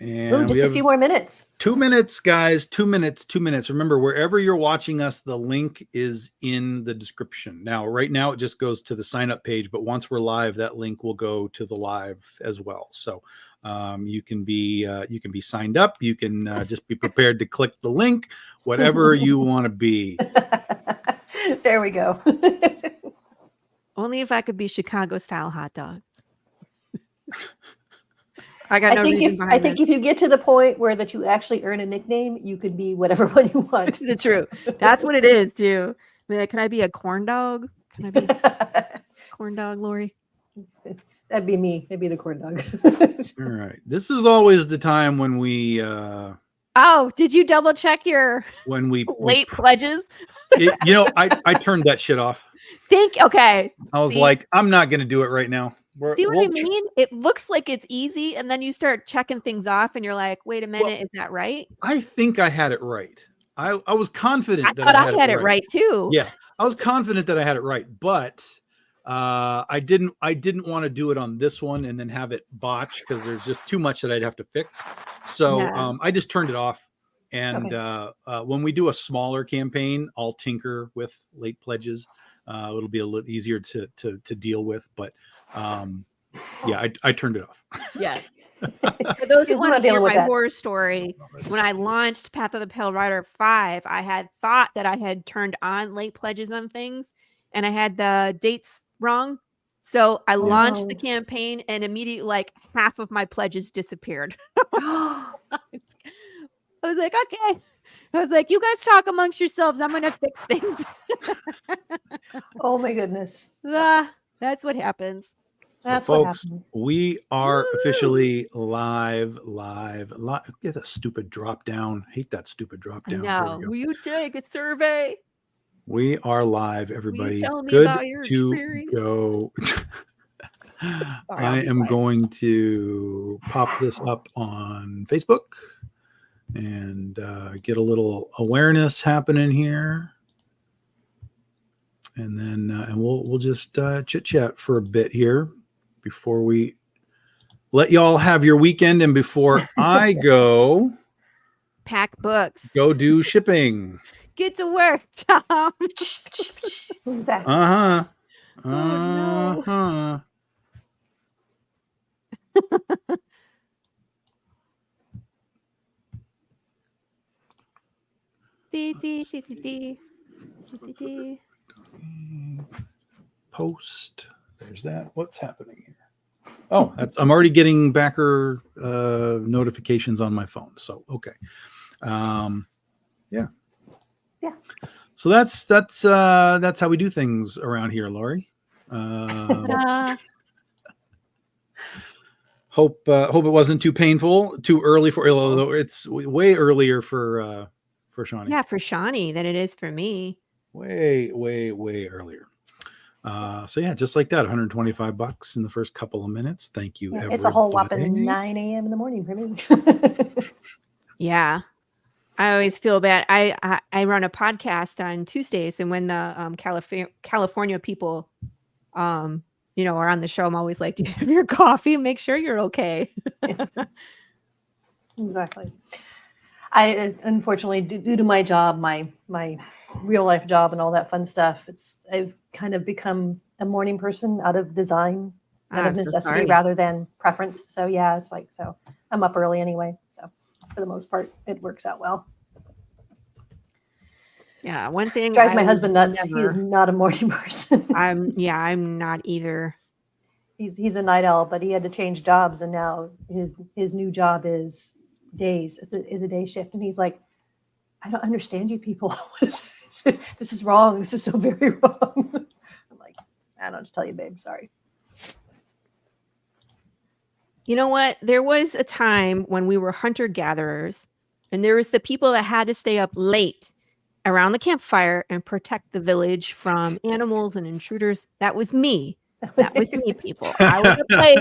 And just a few more minutes. 2 minutes, guys. 2 minutes. Remember, wherever you're watching us, the link is in the description. Now, right now, it just goes to the sign up page, but once we're live, that link will go to the live as well. So you can be signed up. You can just be prepared to click the link, whatever you want to be. There we go. Only if I could be Chicago style hot dog. I think if you get to the point where that you actually earn a nickname, you could be whatever one you want. The truth. That's what it is, too. I mean, like, can I be a corn dog? Can I be corn dog, Laurie? That'd be me. I'd be the corn dog. All right. This is always the time when we oh, did you double check your late pledges? I turned that shit off. Okay. I was like, I'm not going to do it right now. See what I mean? It looks like it's easy, and then you start checking things off, and you're like, wait a minute, is that right? I think I had it right. I was confident I thought I had it right too. Yeah, I was confident that I had it right, but I didn't want to do it on this one and then have it botched because there's just too much that I'd have to fix. So I just turned it off. And when we do a smaller campaign, I'll tinker with late pledges. It'll be a little easier to deal with, but I turned it off. Yeah. For those who want to hear my horror story, when I launched Path of the Pale Rider 5, I had thought that I had turned on late pledges on things, and I had the dates wrong. So I launched the campaign, and immediately, like, half of my pledges disappeared. I was like, okay. I was like, you guys talk amongst yourselves. I'm going to fix things. Oh, my goodness. That's what happens. So folks, we are officially live. Get that stupid drop down. Hate that stupid drop down. No, will you take a survey? We are live, everybody. Good to experience? Go. I am going to pop this up on Facebook and get a little awareness happening here. And then and we'll just chit chat for a bit here before we let y'all have your weekend and before I go pack books, go do shipping. Get to work, Tom. Exactly. Oh, no. Post. There's that. What's happening here? Oh, I'm already getting backer notifications on my phone. So, okay. Yeah. Yeah. So that's how we do things around here, Laurie. Hope it wasn't too painful, too early for, although it's way earlier for Shawnee. Yeah, for Shawnee than it is for me. Way earlier. So yeah, just like that, $125 in the first couple of minutes. Thank you. Yeah, everybody. it's a whole whopping 9 a.m. in the morning for me. Yeah. I always feel bad. I run a podcast on Tuesdays, and when the California people are on the show, I'm always like, do you have your coffee? Make sure you're okay. Exactly. I unfortunately, due to my job, my real life job and all that fun stuff, I've kind of become a morning person out of design, out of I'm so necessity sorry. rather than preference. So yeah, it's like, so I'm up early anyway. So for the most part, it works out well. Yeah, one thing Drives I my would husband nuts. He is never- not a morning person. I'm not either. He's a night owl, but he had to change jobs, and now his new job is days. Is a day shift, and he's like, I don't understand you people. This is wrong. This is so very wrong. I'm like, I don't just tell you, babe. Sorry. You know what? There was a time when we were hunter-gatherers, and there was the people that had to stay up late around the campfire and protect the village from animals and intruders. That was me. That was me, people. I was up late,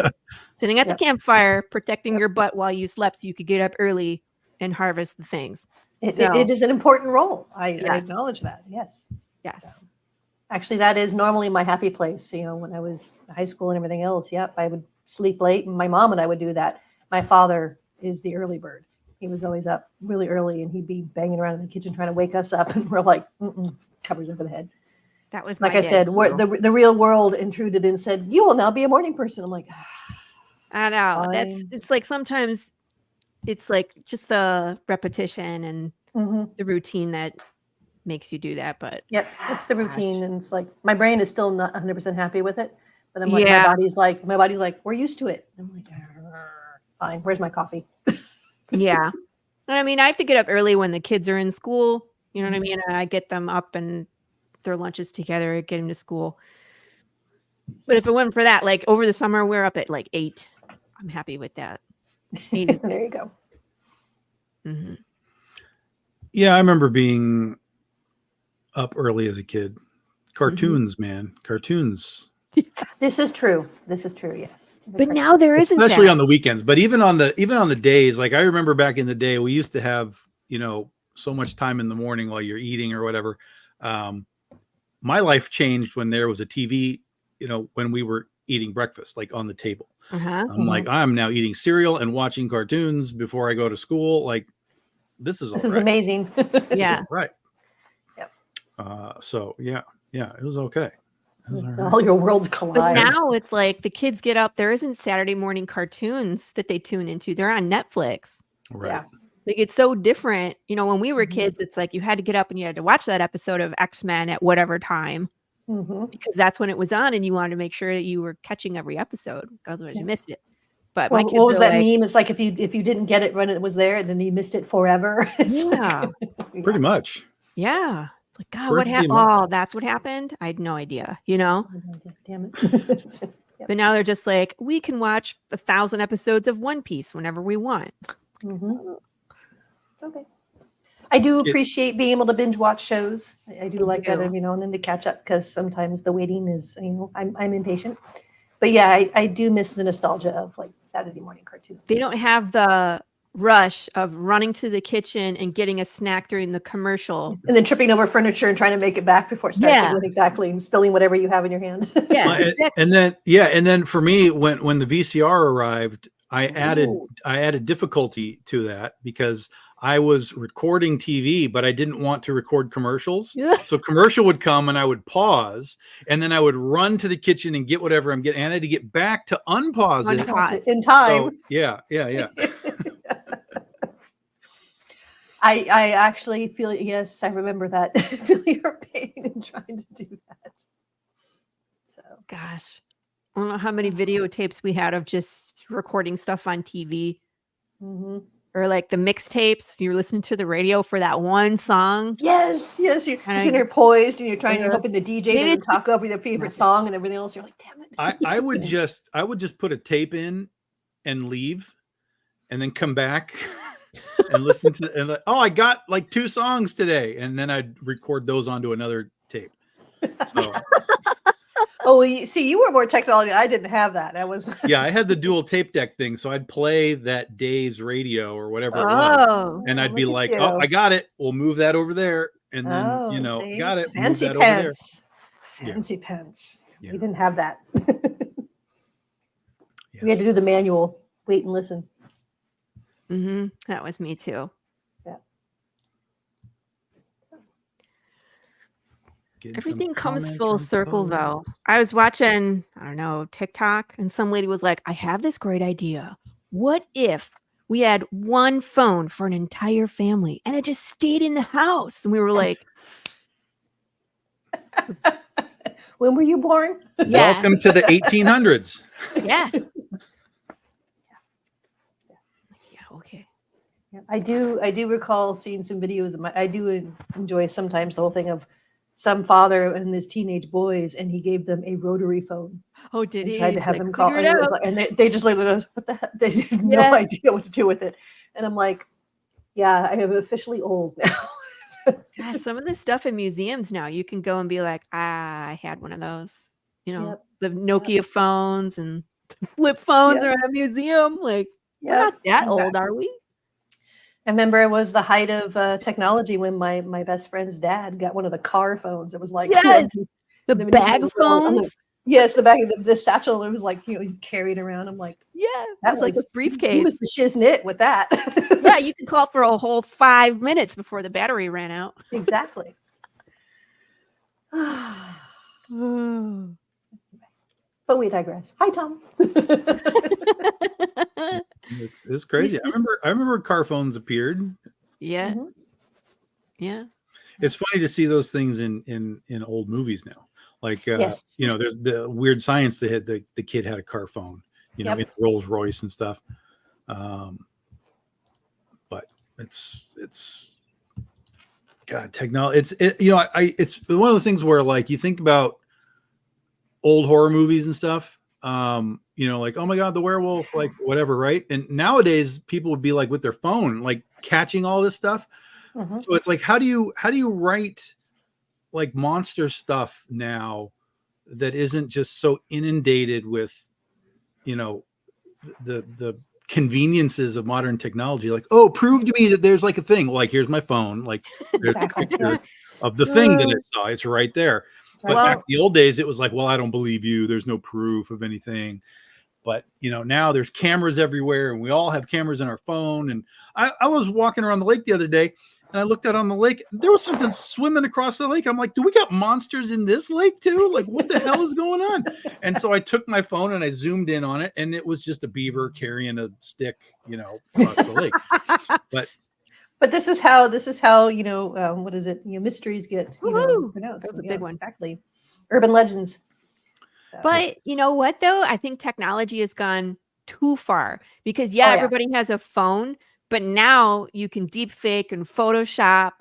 sitting at the Yep. campfire, protecting your butt while you slept so you could get up early and harvest the things. It is an important role. I Yes. acknowledge that. Yes. Yes. Actually, that is normally my happy place. When I was in high school and everything else, yep, I would sleep late, and my mom and I would do that. My father is the early bird. He was always up really early, and he'd be banging around in the kitchen trying to wake us up, and we're like, covers over the head. That was Like my I dad, said, too. the real world intruded and said, "You will now be a morning person." I'm like, I know. fine. It's like sometimes it's like just the repetition and the routine that makes you do that. But Yep, it's the gosh. routine, and it's like my brain is still not 100% happy with it, but I'm like, Yeah. my body's like, we're used to it. I'm like, fine. Where's my coffee? Yeah. And I mean, I have to get up early when the kids are in school. You know what I mean? And I get them up and their lunches together, get them to school. But if it wasn't for that, like over the summer, we're up at like 8. I'm happy with that. 8 is There you go. Mm-hmm. Yeah, I remember being up early as a kid. Cartoons, man. Cartoons. This is true. Yes. But now there isn't Especially that. on the weekends. But even on the days, like I remember back in the day, we used to have, so much time in the morning while you're eating or whatever. My life changed when there was a TV, when we were eating breakfast, like on the table. I'm like, I'm now eating cereal and watching cartoons before I go to school. Like, this is amazing. Yeah. Right. Yep. So yeah, it was okay. It was all right. All your worlds collide. But now it's like the kids get up. There isn't Saturday morning cartoons that they tune into. They're on Netflix. Right. Yeah. Like it's so different. When we were kids, it's like you had to get up and you had to watch that episode of X-Men at whatever time because that's when it was on, and you wanted to make sure that you were catching every episode, otherwise you missed it. But my kids what was are that like, meme? It's like if you didn't get it when it was there, then you missed it forever. It's yeah, like, Pretty much. yeah. It's like, God, Pretty what happened? much. Oh, that's what happened. I had no idea. Damn it. But now they're just like, we can watch 1,000 episodes of One Piece whenever we want. Okay. I do appreciate being able to binge watch shows. I do like that too. every now and then to catch up because sometimes the waiting is, I'm impatient. But yeah, I do miss the nostalgia of like Saturday morning cartoons. They don't have the rush of running to the kitchen and getting a snack during the commercial. And then tripping over furniture and trying to make it back before it starts Yeah. again, exactly, and spilling whatever you have in your hand. Yeah, exactly. And then for me, when the VCR arrived, I added difficulty to that because I was recording TV, but I didn't want to record commercials. So commercial would come and I would pause, and then I would run to the kitchen and get whatever I'm getting. And I had to get back to unpause it in time. So, yeah. I actually feel, yes, I remember that. I feel your pain in trying to do that. So, gosh, I don't know how many videotapes we had of just recording stuff on TV. or like the mixtapes. You're listening to the radio for that one song. Yes. You're Kinda- sitting there poised, and you're Yeah. hoping the DJ Maybe doesn't it's talk over your favorite song and everything else. You're like, damn it. I would just put a tape in and leave, and then come back and listen to and like, I got like 2 songs today, and then I'd record those onto another tape. So Oh, well, you were more technology. I didn't have that. I was. yeah, I had the dual tape deck thing, so I'd play that day's radio or whatever it was, Oh, and I'd be look at like, "Oh, you. I got it. We'll move that over there," and then See? got it. Move Fancy that over there. pants. Fancy pants. Yeah. We didn't have that. Yes. We had to do the manual. Wait and listen. that was me too. Getting Everything some comes comments full from circle, folks. though. I was watching, I don't know, TikTok, and some lady was like, I have this great idea. What if we had one phone for an entire family and it just stayed in the house? And we were like, When were you born? yeah, Welcome to the 1800s. yeah. Yeah, okay. Yeah, I do recall seeing some videos of I do enjoy sometimes the whole thing of some father and his teenage boys, and he gave them a rotary phone Oh, did and he? tried to He's have like, them call, "Figure and, it it was out." like, and they just like, what the heck? They had no Yeah. idea what to do with it. And I'm like, yeah, I am officially old now. Yeah, some of the stuff in museums now, you can go and be like, I had one of those. You know, Yep. the Nokia phones and flip phones Yep. are in a museum. Like, we're Yep. not that Exactly. old, are we? I remember it was the height of technology when my best friend's dad got one of the car phones. It was like, Yes. The when he bag was little, on the- phones. yes, the bag of the satchel. It was like, you carried around. I'm like, Yeah, that it was like a He briefcase. was the shiznit with that. Yeah, you could call for a whole 5 minutes before the battery ran out. Exactly. But we digress. Hi, Tom. It's crazy. I remember car phones appeared. Yeah. Mhm. Yeah. It's funny to see those things in old movies now. Like Yes. there's the Weird Science that had the kid had a car phone, Yep. in Rolls Royce and stuff. But it's God, technology. It's one of those things where like you think about old horror movies and stuff. Like, oh my God, the werewolf, like whatever, right? And nowadays people would be like with their phone, like catching all this stuff. Mhm. So it's like, how do you write like monster stuff now that isn't just so inundated with, the conveniences of modern technology? Like, oh, prove to me that there's like a thing. Like, here's my phone. Like, there's a Exactly. picture of the thing that I saw. It's right there. But Well- back in the old days, it was like, well, I don't believe you. There's no proof of anything. But now there's cameras everywhere, and we all have cameras in our phone. And I was walking around the lake the other day, and I looked out on the lake. There was something swimming across the lake. I'm like, do we got monsters in this lake too? Like, what the hell is going on? And so I took my phone and I zoomed in on it, and it was just a beaver carrying a stick, across the lake. But this is how what is it? Mysteries get Woohoo! pronounced. That was a Yeah, big one. Exactly. Urban legends. So, But you know what, though? I think technology has gone too far because, Oh, yeah. everybody has a phone, but now you can deep fake and Photoshop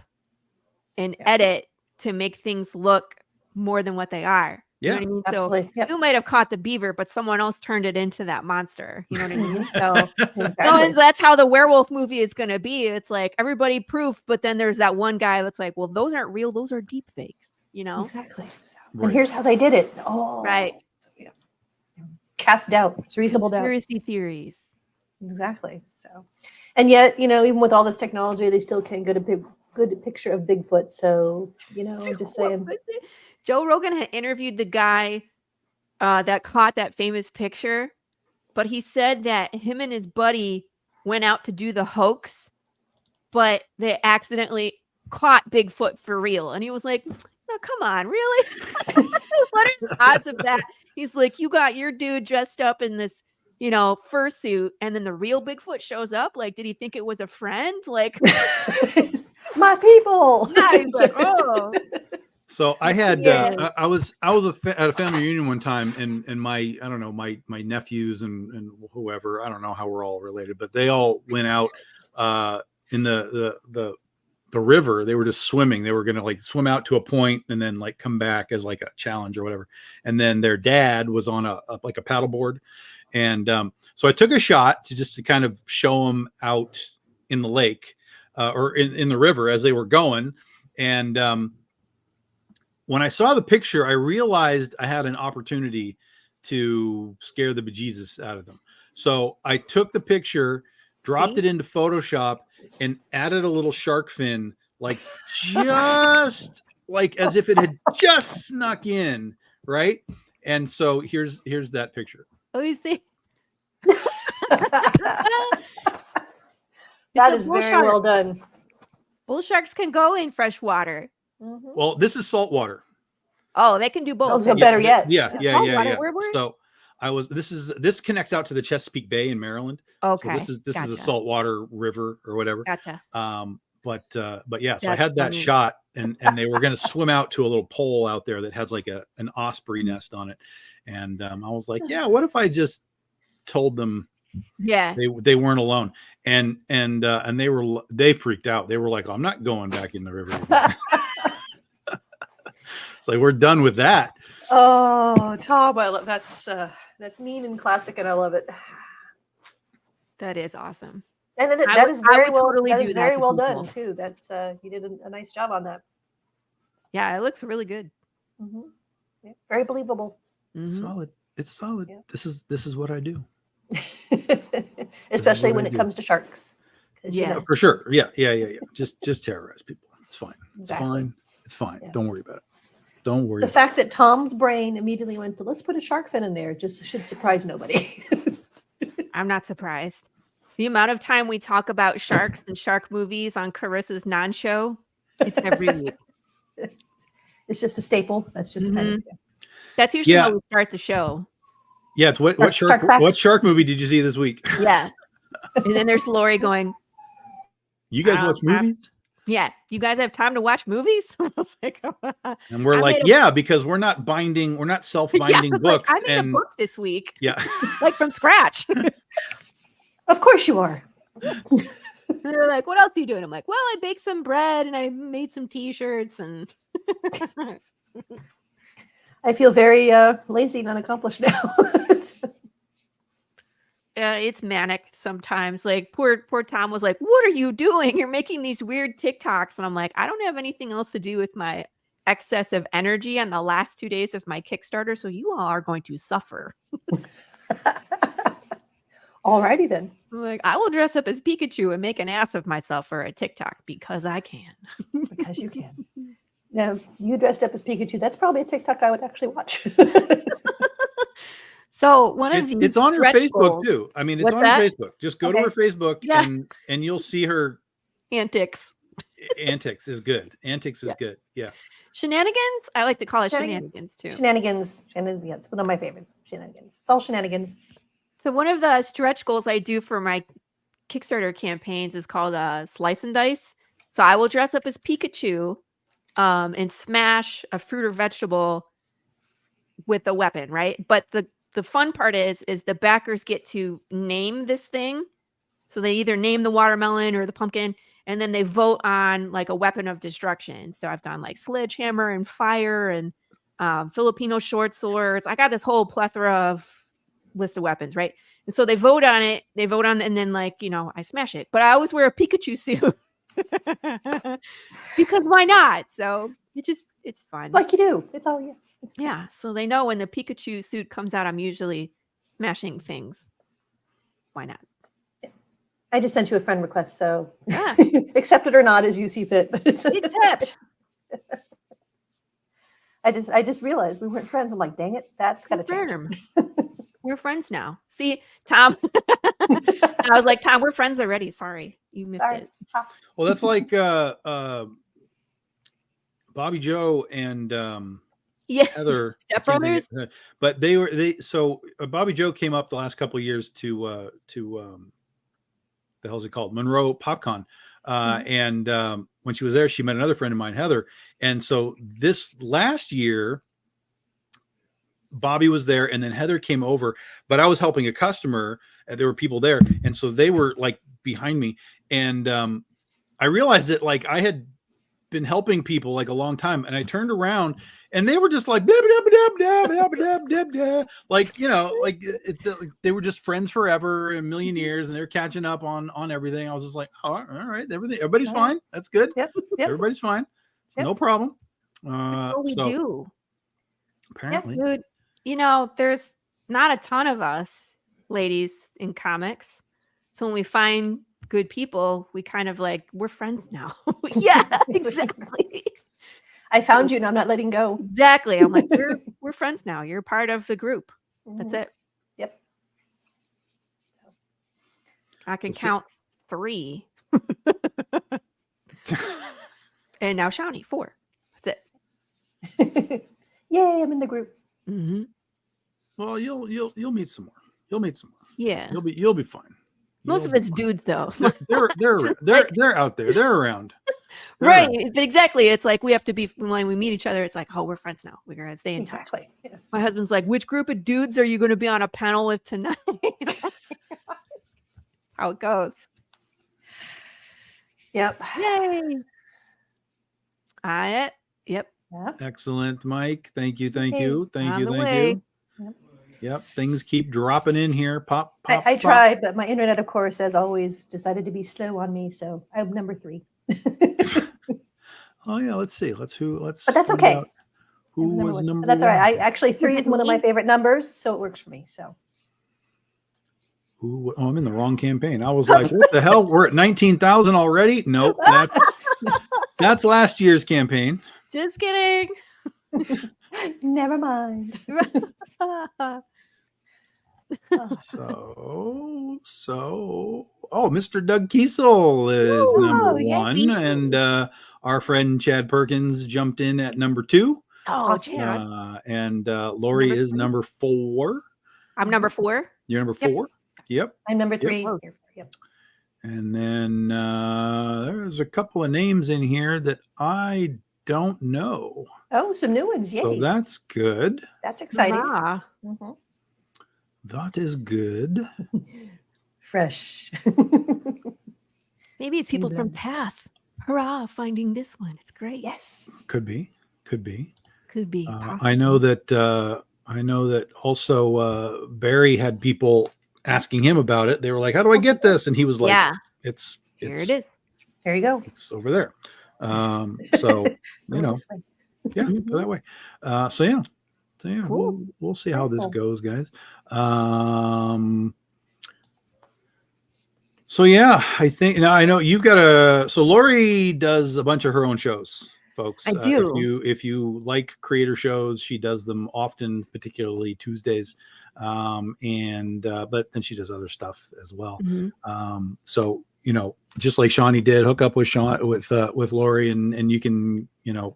and Yeah. edit to make things look more than what they are. You know what I mean? absolutely. So Yep. you might have caught the beaver, but someone else turned it into that monster. You know what I mean? So Exactly. that's how the werewolf movie is going to be. It's like everybody proof, but then there's that one guy that's like, well, those aren't real. Those are deep fakes, Exactly. So, Right. And here's how they did it. Oh, Right. So, cast doubt. It's reasonable doubt. Conspiracy theories. Exactly. So, and yet, even with all this technology, they still can't get a good picture of Bigfoot. So, just saying. Joe Rogan had interviewed the guy that caught that famous picture, but he said that him and his buddy went out to do the hoax, but they accidentally caught Bigfoot for real. And he was like, no, come on, really? What are the odds of that? He's like, you got your dude dressed up in this, fursuit, and then the real Bigfoot shows up. Like, did he think it was a friend? Like, My people. yeah, he's like, oh. So I had Yeah. I was at a family reunion one time, and my I don't know my nephews and whoever, I don't know how we're all related, but they all went out in the river. They were just swimming. They were going to like swim out to a point and then like come back as like a challenge or whatever. And then their dad was on a like a paddleboard. And so I took a shot to kind of show them out in the lake or in the river as they were going. And when I saw the picture, I realized I had an opportunity to scare the bejesus out of them. So I took the picture, dropped it into Photoshop, and added a little shark fin, like just like as if it had just snuck in, right? And so here's that picture. Oh, you see? That is very well done. Bull sharks can go in fresh water. Mhm. Well, this is salt water. Oh, they can do both. Oh, better yet. Yeah. Where- So this connects out to the Chesapeake Bay in Maryland. Okay. So this is a saltwater river or whatever. Gotcha. But yeah, so I That's had that funny. shot and they were going to swim out to a little pole out there that has like an osprey nest on it. And I was like, yeah, what if I just told them Yeah. they weren't alone? And they freaked out. They were like, I'm not going back in the river. It's like, we're done with that. Oh, Tom, I love that's mean and classic, and I love it. That is awesome. And I that would- is I very would well. totally That do is that very to well people. done too. That's you did a nice job on that. Yeah, it looks really good. Mm-hmm. Yeah, very believable. Mhm. Solid. It's solid. Yeah. This is what I do. Especially what when I it do. comes to sharks. 'Cause, you Yeah. know, For sure. Yeah. Just terrorize people. It's fine. It's Exactly. fine. It's fine. Yeah. Don't worry about it. Don't worry. the fact that Tom's brain immediately went to let's put a shark fin in there just should surprise nobody. I'm not surprised. The amount of time we talk about sharks and shark movies on Carissa's non-show, it's every week. It's just a staple. That's just kind of That's usually Yeah. how we start the show. Yeah. It's what Shark facts. what shark movie did you see this week? Yeah. And then there's Laurie going, You guys watch movies? yeah, you guys have time to watch movies? I was like, And we're I like, made a- yeah, because we're not self-binding I was like, books. I made and a book this week, yeah. like from scratch. Of course you are. And they're like, what else are you doing? I'm like, well, I baked some bread and I made some t-shirts and I feel very lazy and unaccomplished now. it's manic sometimes. Like poor Tom was like, what are you doing? You're making these weird TikToks. And I'm like, I don't have anything else to do with my excess of energy on the last 2 days of my Kickstarter. So you all are going to suffer. Alrighty then. I'm like, I will dress up as Pikachu and make an ass of myself for a TikTok because I can. Because you can. Now, you dressed up as Pikachu. That's probably a TikTok I would actually watch. So one of these It's on her stretch Facebook goals- too. I mean, it's What's on that? her Facebook. Just go to Okay. her Facebook Yeah. and you'll see her antics. antics is good. Antics is good. Yeah. Shenanigans? I like to call it Shenanigans. shenanigans too. Shenanigans. Shenanigans. One of my favorites. Shenanigans. It's all shenanigans. So one of the stretch goals I do for my Kickstarter campaigns is called Slice and Dice. So I will dress up as Pikachu and smash a fruit or vegetable with a weapon, right? But the fun part is the backers get to name this thing. So they either name the watermelon or the pumpkin, and then they vote on like a weapon of destruction. So I've done like sledgehammer and fire and Filipino short swords. I got this whole plethora of list of weapons, right? And so they vote on it. They vote on, and then like I smash it. But I always wear a Pikachu suit because why not? So it's fun. Like you do. It's all you. Yeah, so they know when the Pikachu suit comes out, I'm usually smashing things. Why not? I just sent you a friend request, so Yeah. accept it or not as you see fit. Except I just realized we weren't friends. I'm like, dang it, that's gotta change. confirm. We're friends now. See, Tom. I was like, Tom, we're friends already. Sorry, you missed Sorry. it. Well, that's like Bobby Joe and Yeah, Heather Step I can't think Brothers? of- but so Bobby Joe came up the last couple of years to the hell's it called, Monroe PopCon, and when she was there, she met another friend of mine, Heather, and so this last year Bobby was there, and then Heather came over, but I was helping a customer, and there were people there, and so they were like behind me, and I realized that like I had been helping people like a long time, and I turned around and they were just like blah, blah, blah, blah, blah, blah, blah, blah. Like, you know, like they were just friends forever and a million years, and they're catching up on everything. I was just like, oh, all right, everybody's fine. That's good. Yep. Everybody's fine. It's Yep. no problem. That's what we So do. apparently, Dude, you know, there's not a ton of us ladies in comics. So when we find good people, we kind of like, we're friends now. Yeah, exactly. I found you and I'm not letting go. Exactly. I'm like, we're friends now. You're part of the group. That's it. Yep. I can So- count 3. And now Shawnee, 4. That's it. Yay, I'm in the group. Mm-hmm. well, you'll meet some more. You'll meet some more. Yeah. You'll be fine. Most You'll of be it's fine. dudes, though. They're out there. They're around. They're Right. around. But exactly. It's like we have to be, when we meet each other, it's like, oh, we're friends now. We're going to stay in touch. Exactly. Yes. My husband's like, which group of dudes are you going to be on a panel with tonight? How it goes. Yep. Yay. Yep. Yeah. Excellent, Mike. Thank you. Thank Okay. you. Thank On you. the Thank way. you. Yep. Things keep dropping in here. Pop. I pop. tried, but my internet, of course, as always, decided to be slow on me. So I'm number 3. Oh yeah. Let's see. Let's But that's find okay. out who was number That's all one. right. I actually 3 is one of my favorite numbers, so it works for me. So Oh, I'm in the wrong campaign. I was like, what the hell? We're at 19,000 already? Nope. That's last year's campaign. Just kidding. never mind. Mr. Doug Kiesel is Woo! number Yay. 1, and our friend Chad Perkins jumped in at number 2, Oh, Chad. and Laurie Number is 3? number 4. I'm number 4. You're number Yep. 4. Yep. I'm number 3. close. Yep. And then there's a couple of names in here that I don't know. Oh, some new ones. Yay. So that's good. That's exciting. Hurrah. Mhm. That is good. Fresh. Maybe it's people from blood. Path. Hurrah, finding this one. It's great. Yes. Could be. Could be. Could be. I know that also Barry had people asking him about it. They were like, "How do I get this?" And he was like, Yeah. "It's Here it is. There you go. It's over there." So you know, This way. yeah, Mhm. go that way. So yeah, Cool. we'll see how this Cool. goes, guys. So yeah, I think now I know you've got so Laurie does a bunch of her own shows, folks. I do. If you like creator shows, she does them often, particularly Tuesdays. But then she does other stuff as well. Mhm. So you know, just like Shawnee did, hook up with with Laurie, and you can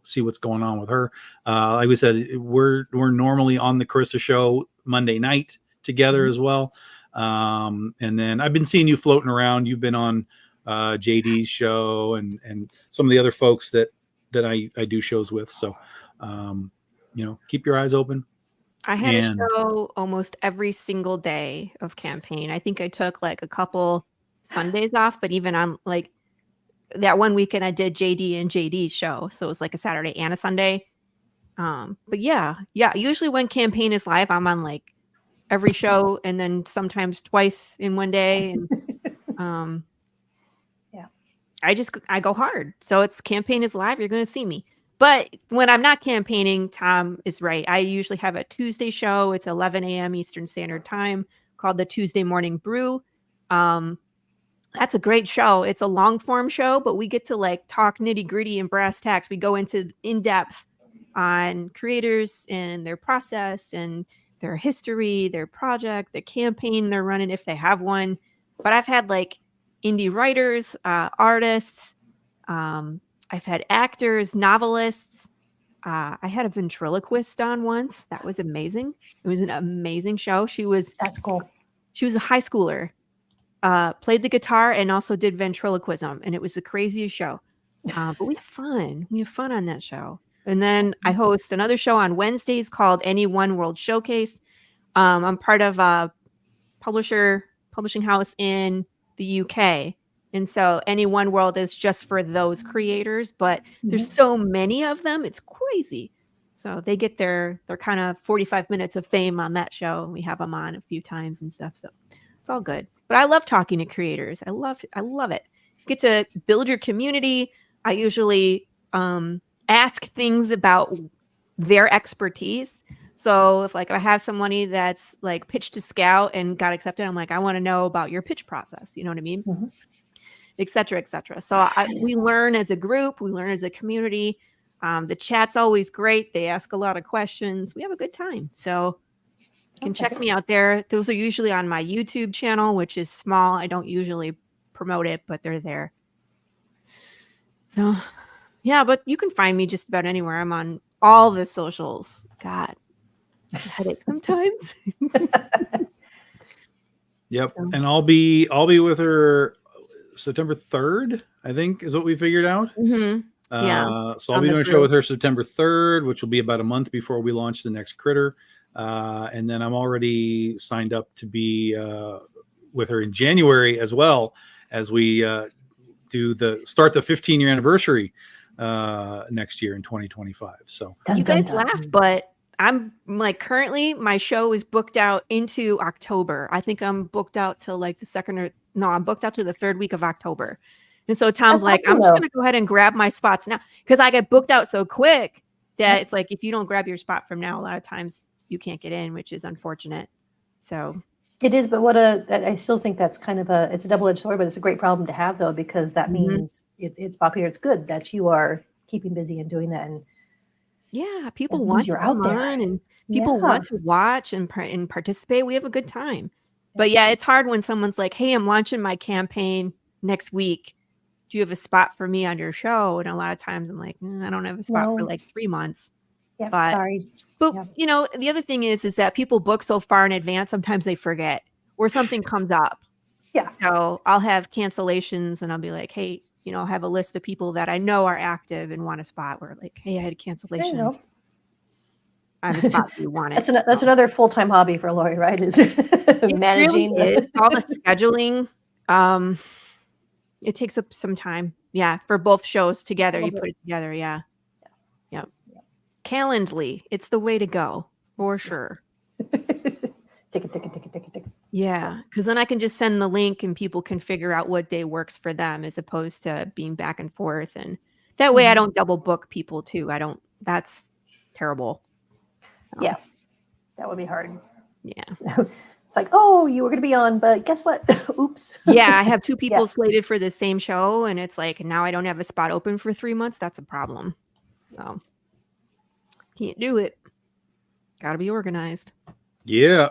see what's going on with her. Like we said, we're normally on the Carissa show Monday night together as well. And then I've been seeing you floating around. You've been on JD's show and some of the other folks that I do shows with. So keep your eyes open. I had And- a show almost every single day of campaign. I think I took like a couple Sundays off, but even on like that one weekend I did JD and JD's show. So it was like a Saturday and a Sunday. But yeah. Usually when campaign is live, I'm on like every show and then sometimes twice in one day. And Yeah. I go hard. So it's campaign is live, you're gonna see me. But when I'm not campaigning, Tom is right. I usually have a Tuesday show. It's 11 a.m. Eastern Standard Time called the Tuesday Morning Brew. That's a great show. It's a long form show, but we get to like talk nitty gritty and brass tacks. We go into in depth on creators and their process and their history, their project, the campaign they're running if they have one. But I've had like indie writers, artists, I've had actors, novelists. I had a ventriloquist on once. That was amazing. It was an amazing show. That's cool. She was a high schooler, played the guitar and also did ventriloquism. And it was the craziest show. But we have fun. We have fun on that show. And then I host another show on Wednesdays called Any One World Showcase. I'm part of a publishing house in the UK. And so Any One World is just for those creators, but there's so many of them, it's crazy. So they get their kind of 45 minutes of fame on that show. We have them on a few times and stuff. So it's all good. But I love talking to creators. I love it. You get to build your community. I usually ask things about their expertise. So if I have somebody that's like pitched to Scout and got accepted, I'm like, I want to know about your pitch process. You know what I mean? Et cetera, et cetera. So we learn as a group, we learn as a community. The chat's always great. They ask a lot of questions. We have a good time. So you can check me out there. Those are usually on my YouTube channel, which is small. I don't usually promote it, but they're there. So yeah, but you can find me just about anywhere. I'm on all the socials. God, headache sometimes. Yep. And I'll be with her September 3rd, I think is what we figured out. Yeah. So I'll be doing a show with her September 3rd, which will be about a month before we launch the next critter. And then I'm already signed up to be with her in January as well, as we start the 15-year anniversary next year in 2025. So you guys laugh, but I'm like, currently my show is booked out into October. I think I'm booked out till like I'm booked out to the 3rd week of October. And so Tom's like, I'm just going to go ahead and grab my spots now, because I get booked out so quick that it's like, if you don't grab your spot from now, a lot of times you can't get in, which is unfortunate. So it is, but I still think that's kind of it's a double-edged sword, but it's a great problem to have though, because that means it's popular. It's good that you are keeping busy and doing that. And yeah, people want to come on and people want to watch and participate. We have a good time. But yeah, it's hard when someone's like, hey, I'm launching my campaign next week. Do you have a spot for me on your show? And a lot of times I'm like, I don't have a spot for like 3 months. Yeah, sorry. But you know, the other thing is that people book so far in advance, sometimes they forget or something comes up. Yeah. So I'll have cancellations and I'll be like, hey, I'll have a list of people that I know are active and want a spot where like, hey, I had a cancellation. I have a spot if you want it. That's another full-time hobby for Laurie, right? Is managing really is. All the scheduling. It takes up some time. Yeah. For both shows together, you put it together. Yeah. Yeah. Calendly. It's the way to go for sure. Tick. Yeah. Because then I can just send the link and people can figure out what day works for them, as opposed to being back and forth. And that way I don't double book people too. That's terrible. So. Yeah. That would be hard. Yeah. It's like, oh, you were going to be on, but guess what? Oops. Yeah. I have 2 people slated for the same show. And it's like, now I don't have a spot open for 3 months. That's a problem. So can't do it. Got to be organized. Yeah.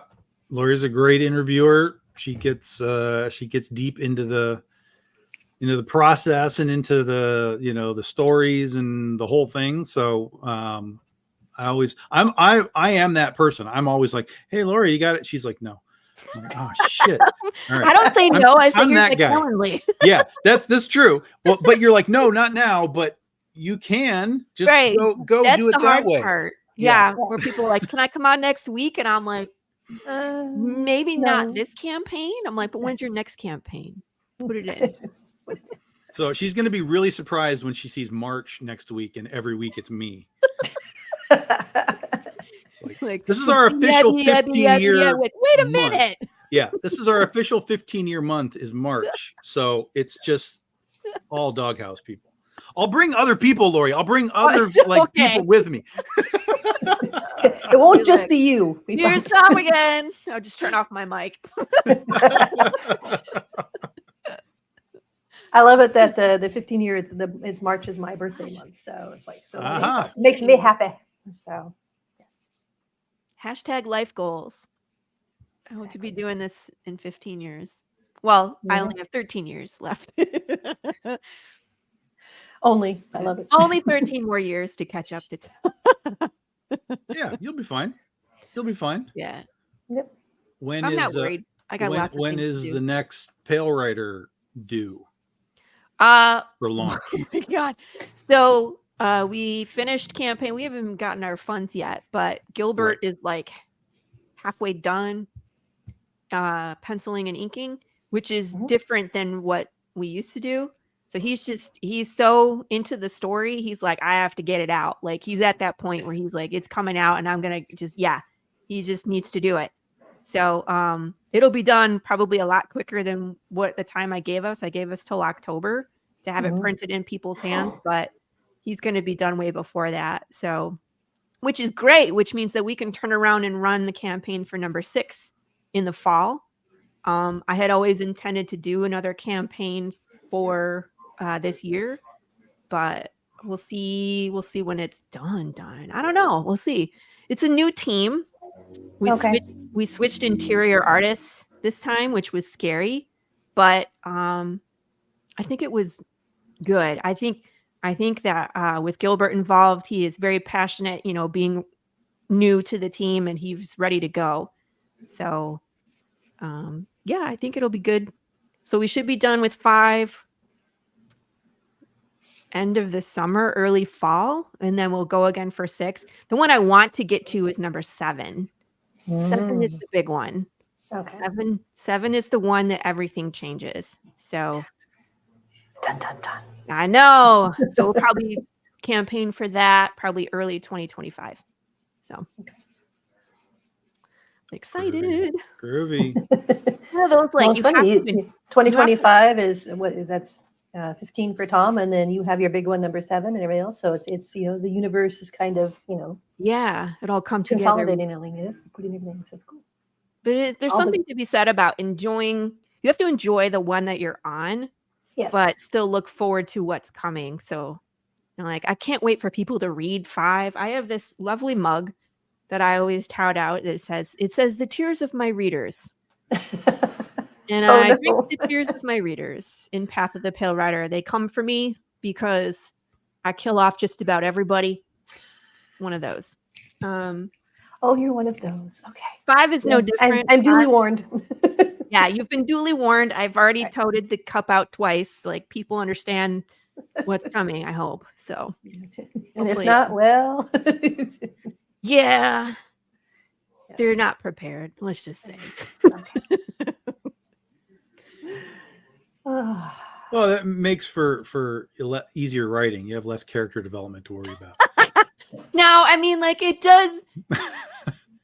Laurie's a great interviewer. She gets deep into the process and into the the stories and the whole thing. So I am that person. I'm always like, hey Laurie, you got it. She's like, no. I'm like, oh shit. All right. I don't say no. I say I'm here's that the guy. Calendly. Yeah, that's true. Well, but you're like, no, not now. But you can just go that's do it the that hard way. Part. Yeah, where people are like, can I come on next week? And I'm like, maybe not this campaign. I'm like, but when's your next campaign? Put it in. So she's going to be really surprised when she sees March next week, and every week it's me. Like, this is our official 15-year. Wait a minute. Yeah, this is our official 15-year month is March. So it's just all Doghouse people. I'll bring other people, Laurie. I'll bring other people with me. It won't just be you. Here's Tom again. I'll just turn off my mic. I love it that the 15 year it's March is my birthday month, so it's like it makes me happy. So yes. #life goals. I hope to be doing this in 15 years. Well, I only have 13 years left. Only. I love it. Only 13 more years to catch up to. Yeah, you'll be fine. You'll be fine. Yeah. Yep. I'm not worried. I got lots of things to do. When is the next Pale Rider due? For launch? Oh my God. So We finished campaign. We haven't even gotten our funds yet, but Gilbert is like halfway done penciling and inking, which is different than what we used to do. So he's so into the story. He's like, I have to get it out. Like he's at that point where he's like, it's coming out and I'm going to just, he just needs to do it. So it'll be done probably a lot quicker than what the time I gave us. I gave us till October to have it printed in people's hands, but he's going to be done way before that. So, which is great, which means that we can turn around and run the campaign for number 6 in the fall. I had always intended to do another campaign for this year, but we'll see when it's done. I don't know. We'll see. It's a new team. We switched interior artists this time, which was scary, but I think it was good. I think that with Gilbert involved, he is very passionate, being new to the team, and he's ready to go. So I think it'll be good. So we should be done with 5 end of the summer, early fall, and then we'll go again for 6. The one I want to get to is number 7. 7 is the big one. Okay. 7 is the one that everything changes. So Dun, dun, dun. I know. So we'll probably campaign for that probably early 2025. So excited. Groovy. Yeah, those like you have to 2025 is what that's 15 for Tom, and then you have your big one, number 7, and everything else. So it's the universe is kind of it all come together, consolidating, putting everything. So it's cool. But there's something to be said about enjoying. You have to enjoy the one that you're on, but still look forward to what's coming. So, like I can't wait for people to read 5. I have this lovely mug that I always tout out. It says the tears of my readers. And I drink the tears of my readers in Path of the Pale Rider. They come for me because I kill off just about everybody. It's one of those. You're one of those. Okay. 5 is no different. I'm duly warned. Yeah, you've been duly warned. I've already toted the cup out twice. Like people understand what's coming, I hope. So and if not, well. Yeah. They're not prepared. Let's just say. Well, that makes for easier writing. You have less character development to worry about. Now, I mean, like it does.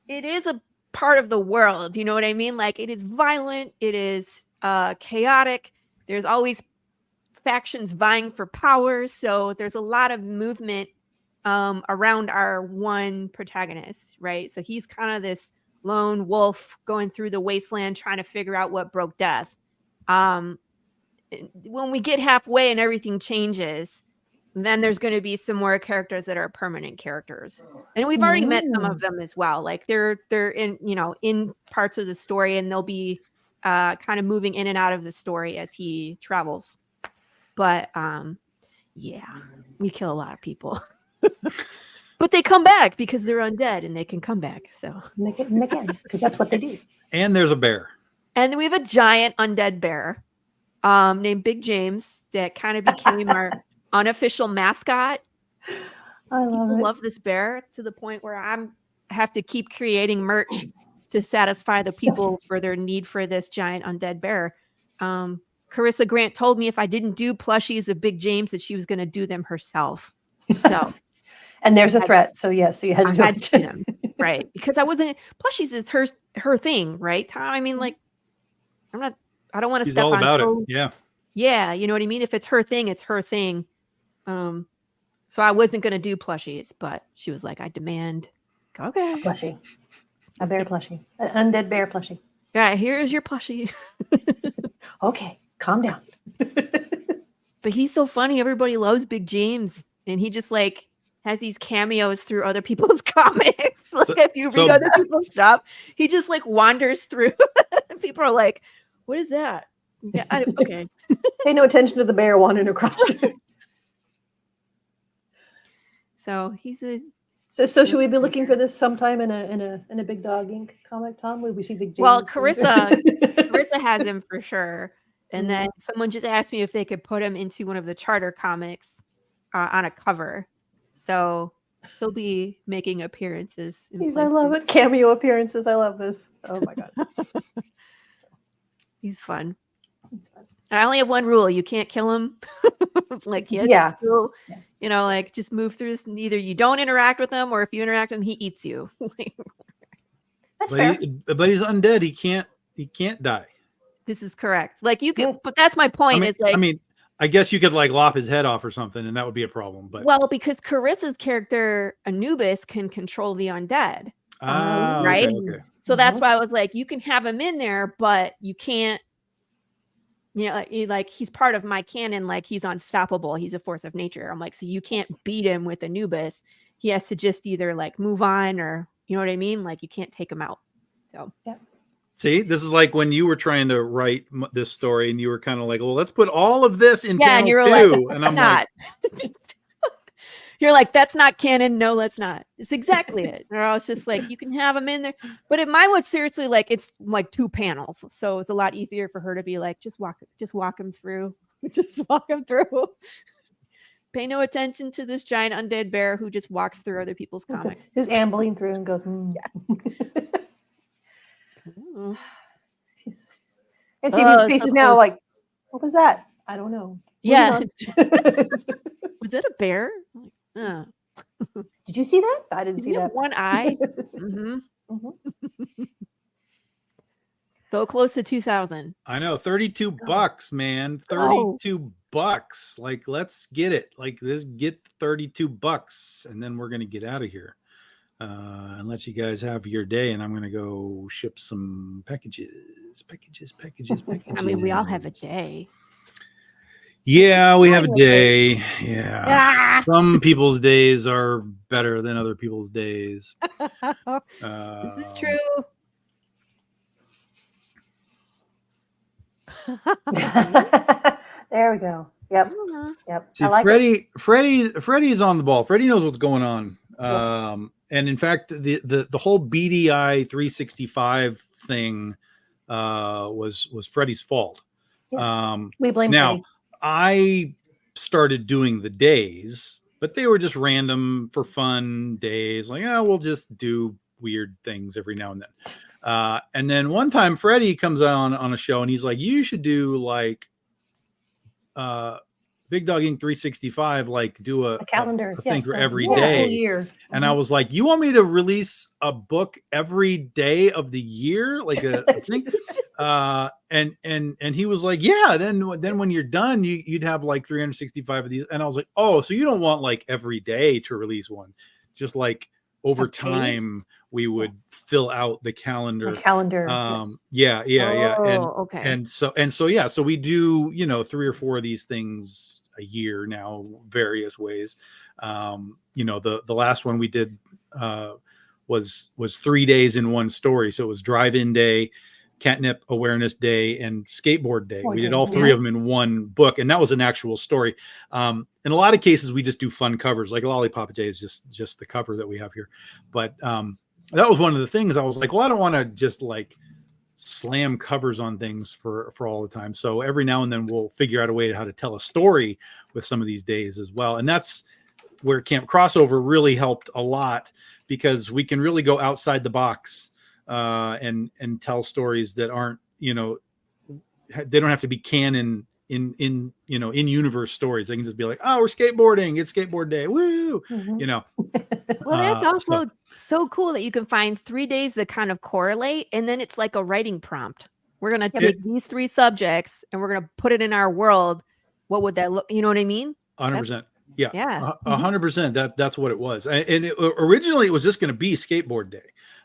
It is a part of the world. You know what I mean? Like it is violent. It is chaotic. There's always factions vying for power. So there's a lot of movement around our one protagonist, right? So he's kind of this lone wolf going through the wasteland trying to figure out what broke death. When we get halfway and everything changes, then there's going to be some more characters that are permanent characters, and we've already met some of them as well. Like they're in in parts of the story, and they'll be kind of moving in and out of the story as he travels. But we kill a lot of people. But they come back because they're undead and they can come back. So again, because that's what they do. And there's a bear. And we have a giant undead bear named Big James that kind of became our unofficial mascot. I love this bear to the point where I have to keep creating merch to satisfy the people for their need for this giant undead bear. Carissa Grant told me if I didn't do plushies of Big James that she was going to do them herself. So, and there's a threat. So yes, so you had to do them, right? Because I wasn't plushies is her thing, right? I mean, like I don't want to step all on about toes. it. Yeah, you know what I mean? If it's her thing, it's her thing. So I wasn't going to do plushies, but she was like, I demand. Okay. A plushie. A bear plushie. An undead bear plushie. Yeah, here's your plushie. Okay, calm down. But he's so funny. Everybody loves Big James. And he just like has these cameos through other people's comics. Like if you read other people's stuff, he just like wanders through. People are like, what is that? Yeah, okay. Pay no attention to the bear wandering across. So he's a. So should we be looking for this sometime in a Big Dog Inc. comic, Tom? Will we see Big James? Well, Carissa has him for sure. And then someone just asked me if they could put him into one of the charter comics on a cover. So he'll be making appearances in I love places. it. Cameo appearances. I love this. Oh my God. He's fun. It's fun. I only have one rule. You can't kill him. Like he has Yeah. to still, Yeah. like just move through this. And either you don't interact with him, or if you interact with him, he eats you. That's fair. But he's undead. He can't die. This is correct. Like you could, Yes. but that's my point. Is like, I guess you could like lop his head off or something, and that would be a problem. But well, because Carissa's character Anubis can control the undead, right? Okay. So that's why I was like, you can have him in there, but you can't. Like he's part of my canon. Like he's unstoppable. He's a force of nature. I'm like, so you can't beat him with Anubis. He has to just either like move on, or you know what I mean. Like you can't take him out. So yeah. See, this is like when you were trying to write this story, and you were kind of like, "Well, let's put all of this in panel and you're 2," like, and I'm not. You're like, that's not canon. No, let's not. It's exactly it. Or I was just like, you can have them in there. But mine was seriously like, it's like 2 panels. So it's a lot easier for her to be like, just walk him through. Just walk him through. Pay no attention to this giant undead bear who just walks through other people's comics. Who's ambling through and goes, And TV faces now like, what was that? I don't know. Yeah. Was it a bear? Did you see that? I didn't see that. One eye. So close to 2,000. I know, $32, man. $32. Like, let's get it. Like, let's get $32, and then we're gonna get out of here. And let you guys have your day, and I'm gonna go ship some packages. I mean, we all have a day. Yeah, we have a day. Yeah. Some people's days are better than other people's days. This is true. There we go. Yep. Yep. See, Freddie is on the ball. Freddie knows what's going on. And in fact, the whole BDI 365 thing was Freddie's fault. Yes. We blame now. Freddie. I started doing the days, but they were just random for fun days. Like, we'll just do weird things every now and then. And then one time Freddie comes on a show and he's like, you should do like Big Dog Inc. 365, like do a calendar thing for every day. Full year. And I was like, you want me to release a book every day of the year? Like a thing? And he was like, yeah, then when you're done, you'd have like 365 of these. And I was like, oh, so you don't want like every day to release one, just like over time we would fill out the calendar. Yes. Yeah. Okay. And so yeah, so we do 3 or 4 of these things a year now, various ways. The last one we did was 3 days in one story. So it was Drive-In Day, Catnip Awareness Day, and Skateboard Day. We did all 3 of them in one book, and that was an actual story. In a lot of cases, we just do fun covers, like Lollipop Day is just the cover that we have here. But that was one of the things I was like, well, I don't want to just like slam covers on things for all the time. So every now and then we'll figure out a way to how to tell a story with some of these days as well. And that's where Camp Crossover really helped a lot, because we can really go outside the box and tell stories that aren't, they don't have to be canon in universe stories. They can just be like, oh, we're skateboarding. It's skateboard day. Woo. Well, that's also so cool that you can find 3 days that kind of correlate. And then it's like a writing prompt. We're going to take these 3 subjects and we're going to put it in our world. What would that look? You know what I mean? 100%. Yeah. 100%. That's what it was. And originally it was just going to be skateboard day.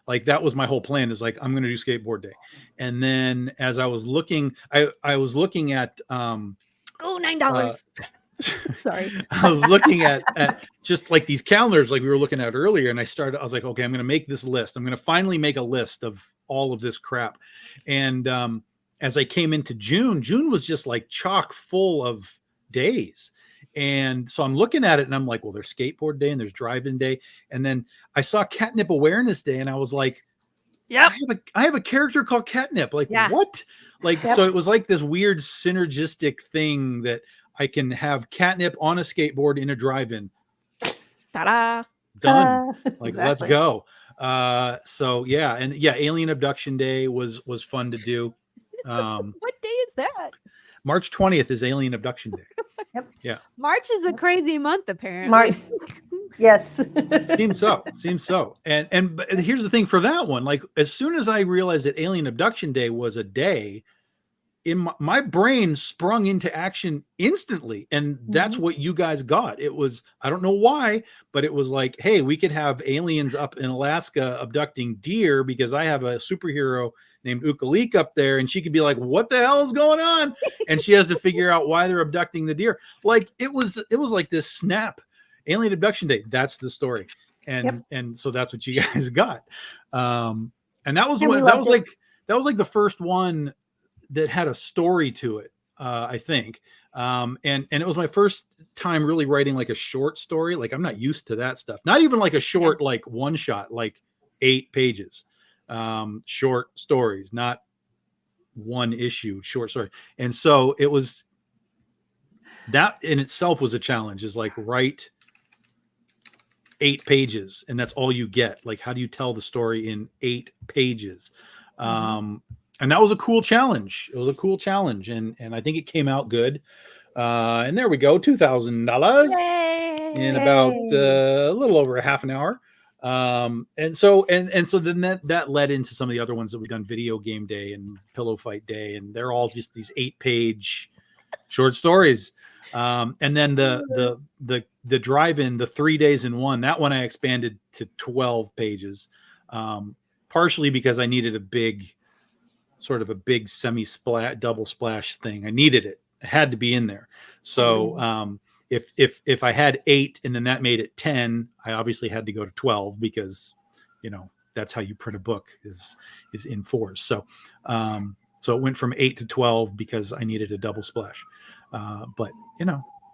Like that was my whole plan, is like, I'm going to do skateboard day. And then as I was looking, I was looking at, $9. Sorry. I was looking at just like these calendars, like we were looking at earlier. And I was like, okay, I'm going to make this list. I'm going to finally make a list of all of this crap. And as I came into June was just like chock full of days. And so I'm looking at it and I'm like, well, there's skateboard day and there's drive-in day. And then I saw Catnip Awareness Day and I was like, yeah, I have a character called Catnip. Like, what? Like, so it was like this weird synergistic thing that I can have Catnip on a skateboard in a drive-in. Ta-da! Done. Like, let's Exactly. go. So yeah, and yeah, Alien Abduction Day was fun to do. What day is that? March 20th is Alien Abduction Day. March is a crazy month, apparently. Mark. Yes. Seems so. But here's the thing for that one. Like, as soon as I realized that Alien Abduction Day was a day, in my brain sprung into action instantly, and that's what you guys got. It was, I don't know why, but it was like, hey, we could have aliens up in Alaska abducting deer because I have a superhero named Ukalik up there, and she could be like, what the hell is going on? And she has to figure out why they're abducting the deer. Like, it was like this snap. Alien Abduction Day, that's the story. And so that's what you guys got. And that was what that was like. That was like the first one that had a story to it, I think. And it was my first time really writing like a short story. Like, I'm not used to that stuff. Not even like a short, like one shot, like 8 pages, short stories, not one issue short story. And so it was, that in itself was a challenge, is like, write 8 pages and that's all you get. Like, how do you tell the story in 8 pages? And that was a cool challenge. It was a cool challenge. And I think it came out good. And there we go. $2,000 in about a little over a half an hour. And so then that led into some of the other ones that we've done, Video Game Day and Pillow Fight Day. And they're all just these 8-page short stories. And then the drive-in, the 3 days in one, that one I expanded to 12 pages, partially because I needed a big semi-splash, double splash thing. I needed it. It had to be in there. So if I had 8 and then that made it 10, I obviously had to go to 12 because, that's how you print a book is in force. So it went from 8 to 12 because I needed a double splash. But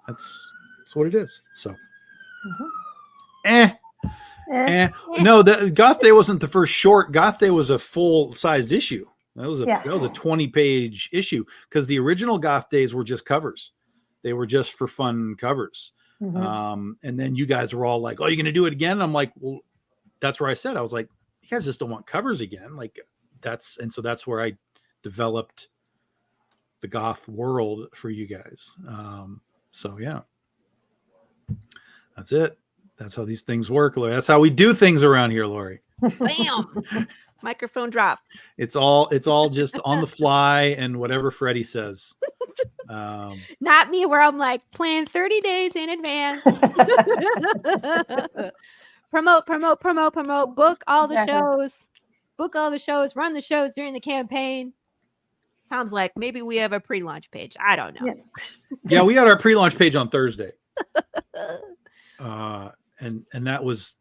that's what it is. So, no, that Goth Day wasn't the first short. Goth Day was a full-sized issue. That was a 20-page issue, because the original Goth Days were just covers. They were just for fun covers. And then you guys were all like, "Oh, you're going to do it again?" And I'm like, "Well, that's where I said, I was like, you guys just don't want covers again." Like, so that's where I developed the goth world for you guys. So yeah, that's it. That's how these things work, Laurie. That's how we do things around here, Laurie. Bam! Microphone drop. It's all just on the fly and whatever Freddie says. Not me, where I'm like, plan 30 days in advance. promote, book all the shows, run the shows during the campaign. Tom's like, maybe we have a pre-launch page. I don't know. Yeah, we had our pre-launch page on Thursday. And that was,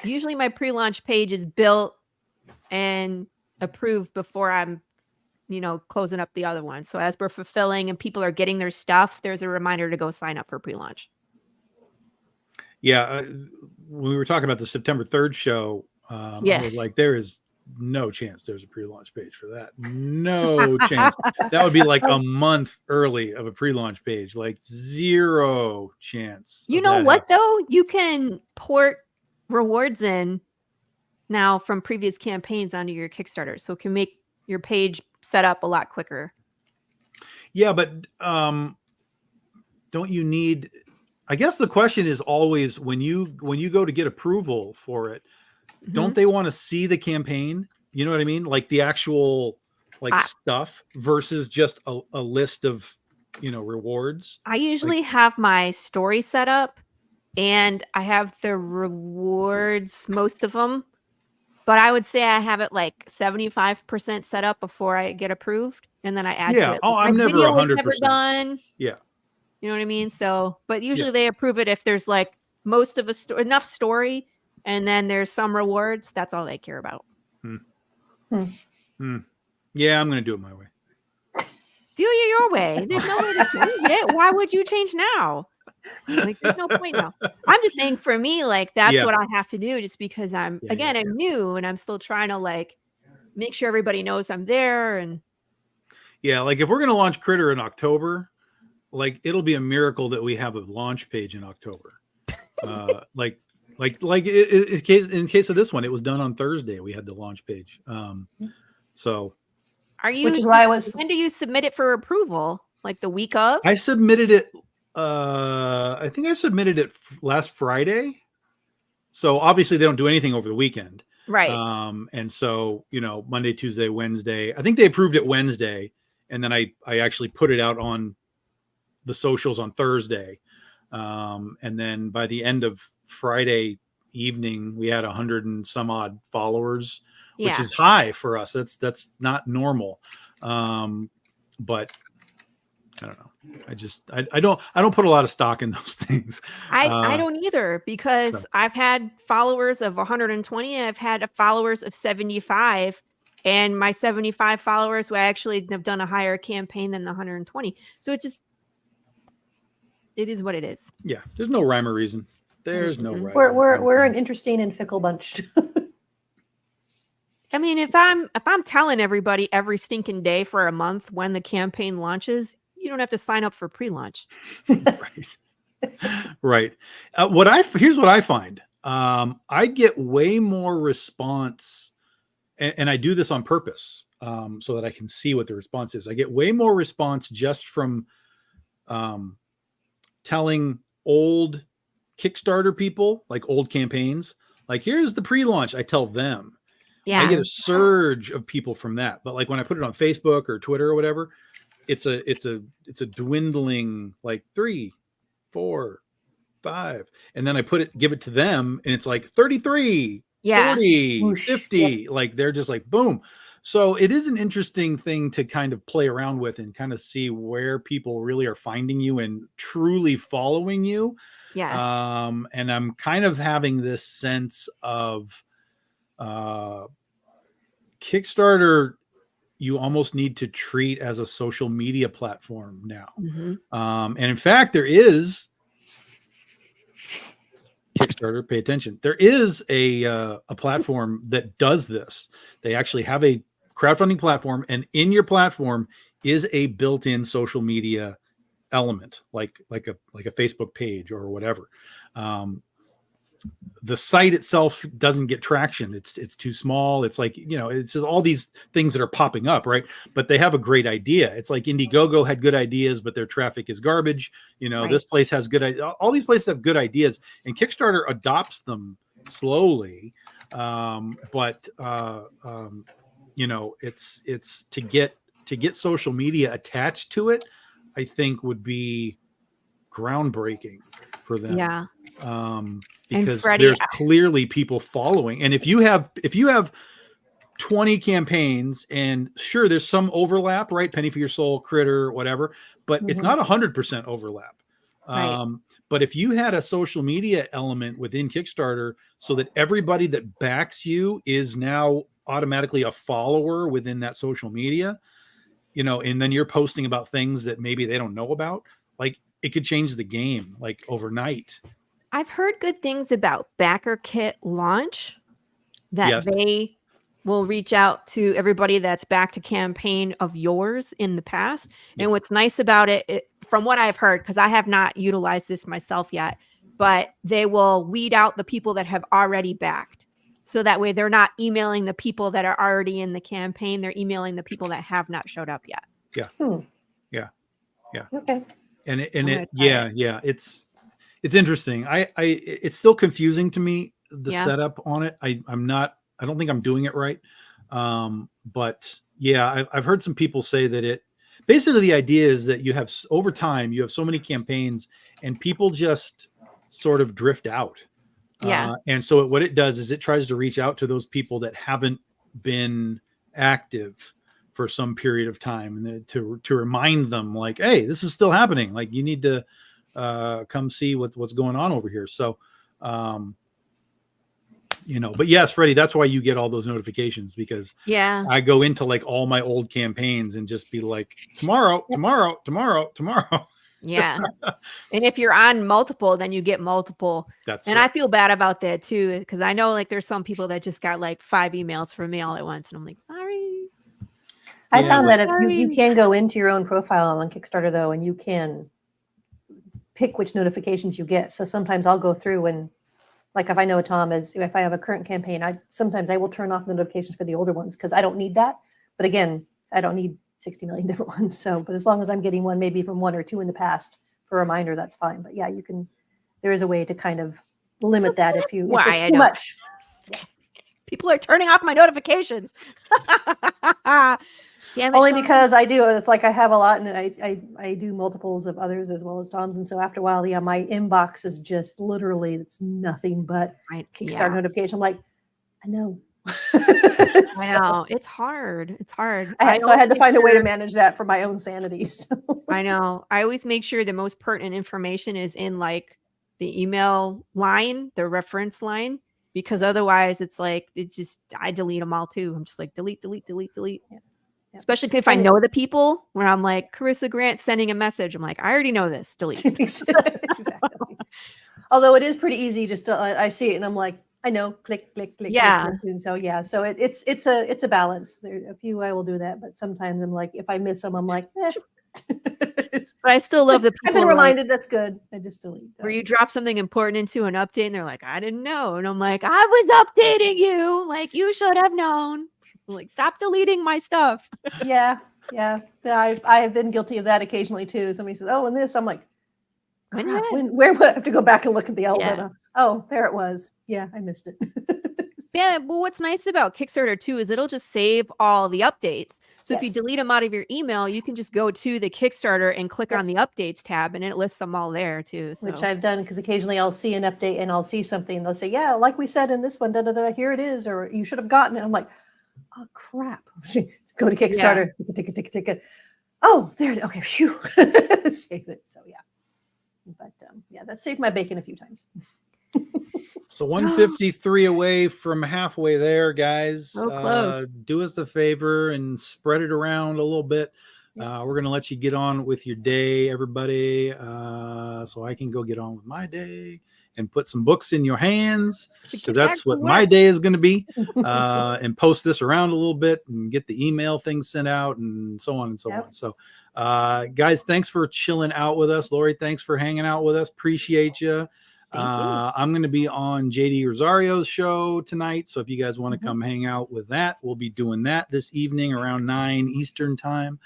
Usually my pre-launch page is built and approved before I'm, closing up the other one. So as we're fulfilling and people are getting their stuff, there's a reminder to go sign up for pre-launch. Yeah. When we were talking about the September 3rd show, I was like, there is no chance there's a pre-launch page for that. No chance. That would be like a month early of a pre-launch page, like 0 chance. You know what, though? You can port rewards in now from previous campaigns onto your Kickstarter, so it can make your page set up a lot quicker. Yeah, but don't you need, I guess the question is always, when you go to get approval for it, don't they want to see the campaign? You know what I mean? Like the actual stuff versus just a list of, rewards. I usually have my story set up and I have the rewards, most of them, but I would say I have it like 75% set up before I get approved. And then I add to it. Oh, I'm never 100%. Never done. Yeah. You know what I mean? So, but usually they approve it if there's like most of enough story and then there's some rewards. That's all they care about. Yeah, I'm going to do it my way. Do it your way. There's no way to change it. Why would you change now? Like, there's no point now. I'm just saying, for me, like, that's what I have to do, just because I'm new and I'm still trying to like make sure everybody knows I'm there. And like, if we're going to launch Critter in October, like, it'll be a miracle that we have a launch page in October. In case of this one, it was done on Thursday. We had the launch page. So which is why I was. When do you submit it for approval? Like the week of? I submitted it. I think I submitted it last Friday. So obviously they don't do anything over the weekend. Right. And so, Monday, Tuesday, Wednesday, I think they approved it Wednesday. And then I actually put it out on the socials on Thursday. And then by the end of Friday evening, we had 100 and some odd followers, which is high for us. That's not normal. But I don't know. I don't put a lot of stock in those things. I don't either, because I've had followers of 120. I've had followers of 75, and my 75 followers who actually have done a higher campaign than the 120. So it is what it is. Yeah. There's no rhyme or reason. There's no rhyme. We're an interesting and fickle bunch. I mean, if I'm telling everybody every stinking day for a month when the campaign launches, you don't have to sign up for pre-launch. Right. Here's what I find. I get way more response, and I do this on purpose, so that I can see what the response is. I get way more response just from telling old Kickstarter people, like old campaigns, like, here's the pre-launch. I tell them. Yeah. I get a surge of people from that. But like when I put it on Facebook or Twitter or whatever, it's a dwindling, like 3, 4, 5. And then I give it to them, and it's like 33, 40, Whoosh. 50. Like they're just like, boom. So it is an interesting thing to kind of play around with and kind of see where people really are finding you and truly following you. Yes. And I'm kind of having this sense of Kickstarter, you almost need to treat as a social media platform now. Mm-hmm. And in fact, there is Kickstarter, pay attention. There is a platform that does this. They actually have a crowdfunding platform, and in your platform is a built-in social media element, like a Facebook page or whatever. The site itself doesn't get traction. It's too small. It's like, it's just all these things that are popping up, right? But they have a great idea. It's like Indiegogo had good ideas, but their traffic is garbage. Right. This place has good ideas. All these places have good ideas, and Kickstarter adopts them slowly. But it's to get social media attached to it, I think would be groundbreaking for them. Yeah. Because Freddie, there's clearly people following. And if you have 20 campaigns, and sure, there's some overlap, right? Penny for Your Soul, Critter, whatever, but it's not 100% overlap. Right. But if you had a social media element within Kickstarter so that everybody that backs you is now automatically a follower within that social media, and then you're posting about things that maybe they don't know about, like it could change the game like overnight. I've heard good things about Backer Kit launch, that they will reach out to everybody that's backed a campaign of yours in the past. Yeah. And what's nice about it, from what I've heard, because I have not utilized this myself yet, but they will weed out the people that have already backed. So that way they're not emailing the people that are already in the campaign. They're emailing the people that have not showed up yet. Yeah. Yeah. Okay. It's interesting. It's still confusing to me, the setup on it. I don't think I'm doing it right. But yeah, I've heard some people say that basically the idea is that you have, over time, you have so many campaigns and people just sort of drift out. Yeah. And so what it does is it tries to reach out to those people that haven't been active for some period of time, and to remind them, like, hey, this is still happening. Like, you need to come see what's going on over here. So, but yes, Freddie, that's why you get all those notifications, because I go into like all my old campaigns and just be like, tomorrow. Yeah. And if you're on multiple, then you get multiple. I feel bad about that too, because I know like there's some people that just got like 5 emails from me all at once, and I'm like, sorry. I found that if you can go into your own profile on Kickstarter though, and you can pick which notifications you get. So sometimes I'll go through and, like, if I know Tom is, if I have a current campaign, sometimes I will turn off the notifications for the older ones because I don't need that. But again, I don't need 60 million different ones. So, but as long as I'm getting one, maybe from 1 or 2 in the past for a reminder, that's fine. But yeah, there is a way to kind of limit that if it's too much. People are turning off my notifications. Damn it, Only Shawnee. because I do. It's like I have a lot, and I do multiples of others as well as Tom's, and so after a while, yeah, my inbox is just literally it's nothing but Kickstarter notification. I'm like, I know. I know it's hard. It's hard. I had to find a way to manage that for my own sanity. So. I know. I always make sure the most pertinent information is in like the email line, the reference line, because otherwise it's like I delete them all too. I'm just like delete. Yeah. Especially if I know the people, where I'm like, Carissa Grant sending a message. I'm like, I already know this. Delete. Exactly. Although it is pretty easy, just to, I see it and I'm like, I know, click. Yeah. Click. And so yeah, so it's a balance. There a few I will do that, but sometimes I'm like, if I miss them, I'm like, eh. But I still love the people. I've been reminded, that's good. I just delete. Where you drop something important into an update and they're like, I didn't know. And I'm like, I was updating you. Like, you should have known. Like, stop deleting my stuff. Yeah. I have been guilty of that occasionally too. Somebody says, "Oh, and this," I'm like, where would I have to go back and look at the outlet? Yeah. Oh, there it was. Yeah, I missed it. Yeah, well, what's nice about Kickstarter too is it'll just save all the updates. So if you delete them out of your email, you can just go to the Kickstarter and click on the updates tab, and it lists them all there too. So. Which I've done because occasionally I'll see an update and I'll see something and they'll say, "Yeah, like we said in this one, here it is," or "You should have gotten it." I'm like, "Oh crap!" Go to Kickstarter. Yeah. Tick. Oh, there it is. Okay, phew. Save it. So yeah, but yeah, that saved my bacon a few times. So 153 away from halfway there, guys. Do us a favor and spread it around a little bit. We're going to let you get on with your day, everybody, so I can go get on with my day and put some books in your hands, because that's what my day is going to be, and post this around a little bit and get the email things sent out and so on and so on. So, guys, thanks for chilling out with us. Laurie, thanks for hanging out with us. Appreciate you. I'm going to be on JD Rosario's show tonight. So if you guys want to come hang out with that, we'll be doing that this evening around 9 Eastern time.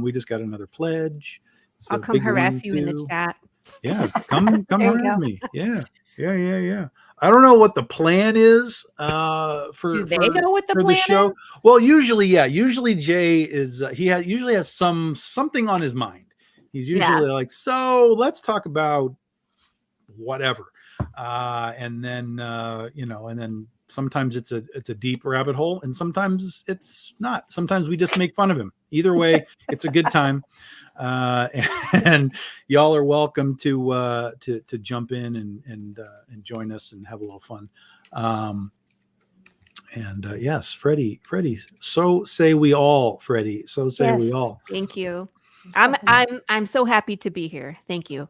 We just got another pledge. I'll come harass you in the chat. Yeah. Come harass me. Yeah. I don't know what the plan is Do they know what the plan the show is? Well, usually Jay is he usually has something on his mind. He's usually like, so let's talk about whatever, and then and then sometimes it's a deep rabbit hole, and sometimes it's not. Sometimes we just make fun of him. Either way, it's a good time, and y'all are welcome to jump in and join us and have a little fun. Yes, Freddie, so say we all, Freddie, so say we all. Thank you. I'm so happy to be here. Thank you.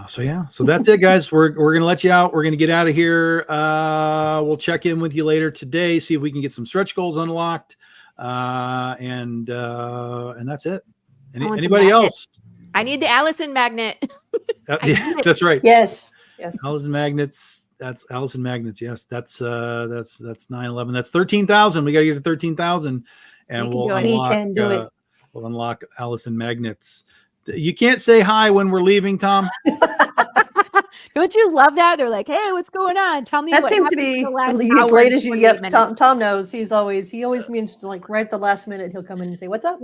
So that's it, guys. We're gonna let you out. We're gonna get out of here. We'll check in with you later today, see if we can get some stretch goals unlocked, and that's it. Anybody else? I need the Allison magnet. That's right. Yes. Allison magnets. That's Allison magnets. Yes, that's 911. That's 13,000. We got to get to 13,000, and we'll unlock Allison magnets. You can't say hi when we're leaving, Tom. Don't you love that? They're like, "Hey, what's going on? Tell me." That what seems to be as late as you. Yep, Tom knows. He always means to, like, right at the last minute he'll come in and say, "What's up?"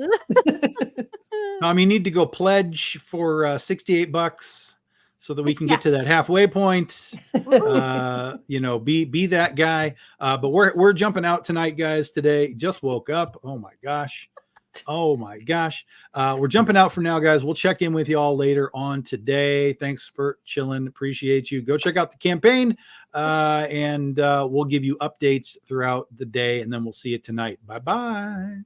Tom, you need to go pledge for $68 so that we can get to that halfway point. Be that guy. But we're jumping out tonight, guys. Today, just woke up. Oh my gosh. We're jumping out for now, guys. We'll check in with you all later on today. Thanks for chilling. Appreciate you. Go check out the campaign, and we'll give you updates throughout the day, and then we'll see you tonight. Bye-bye.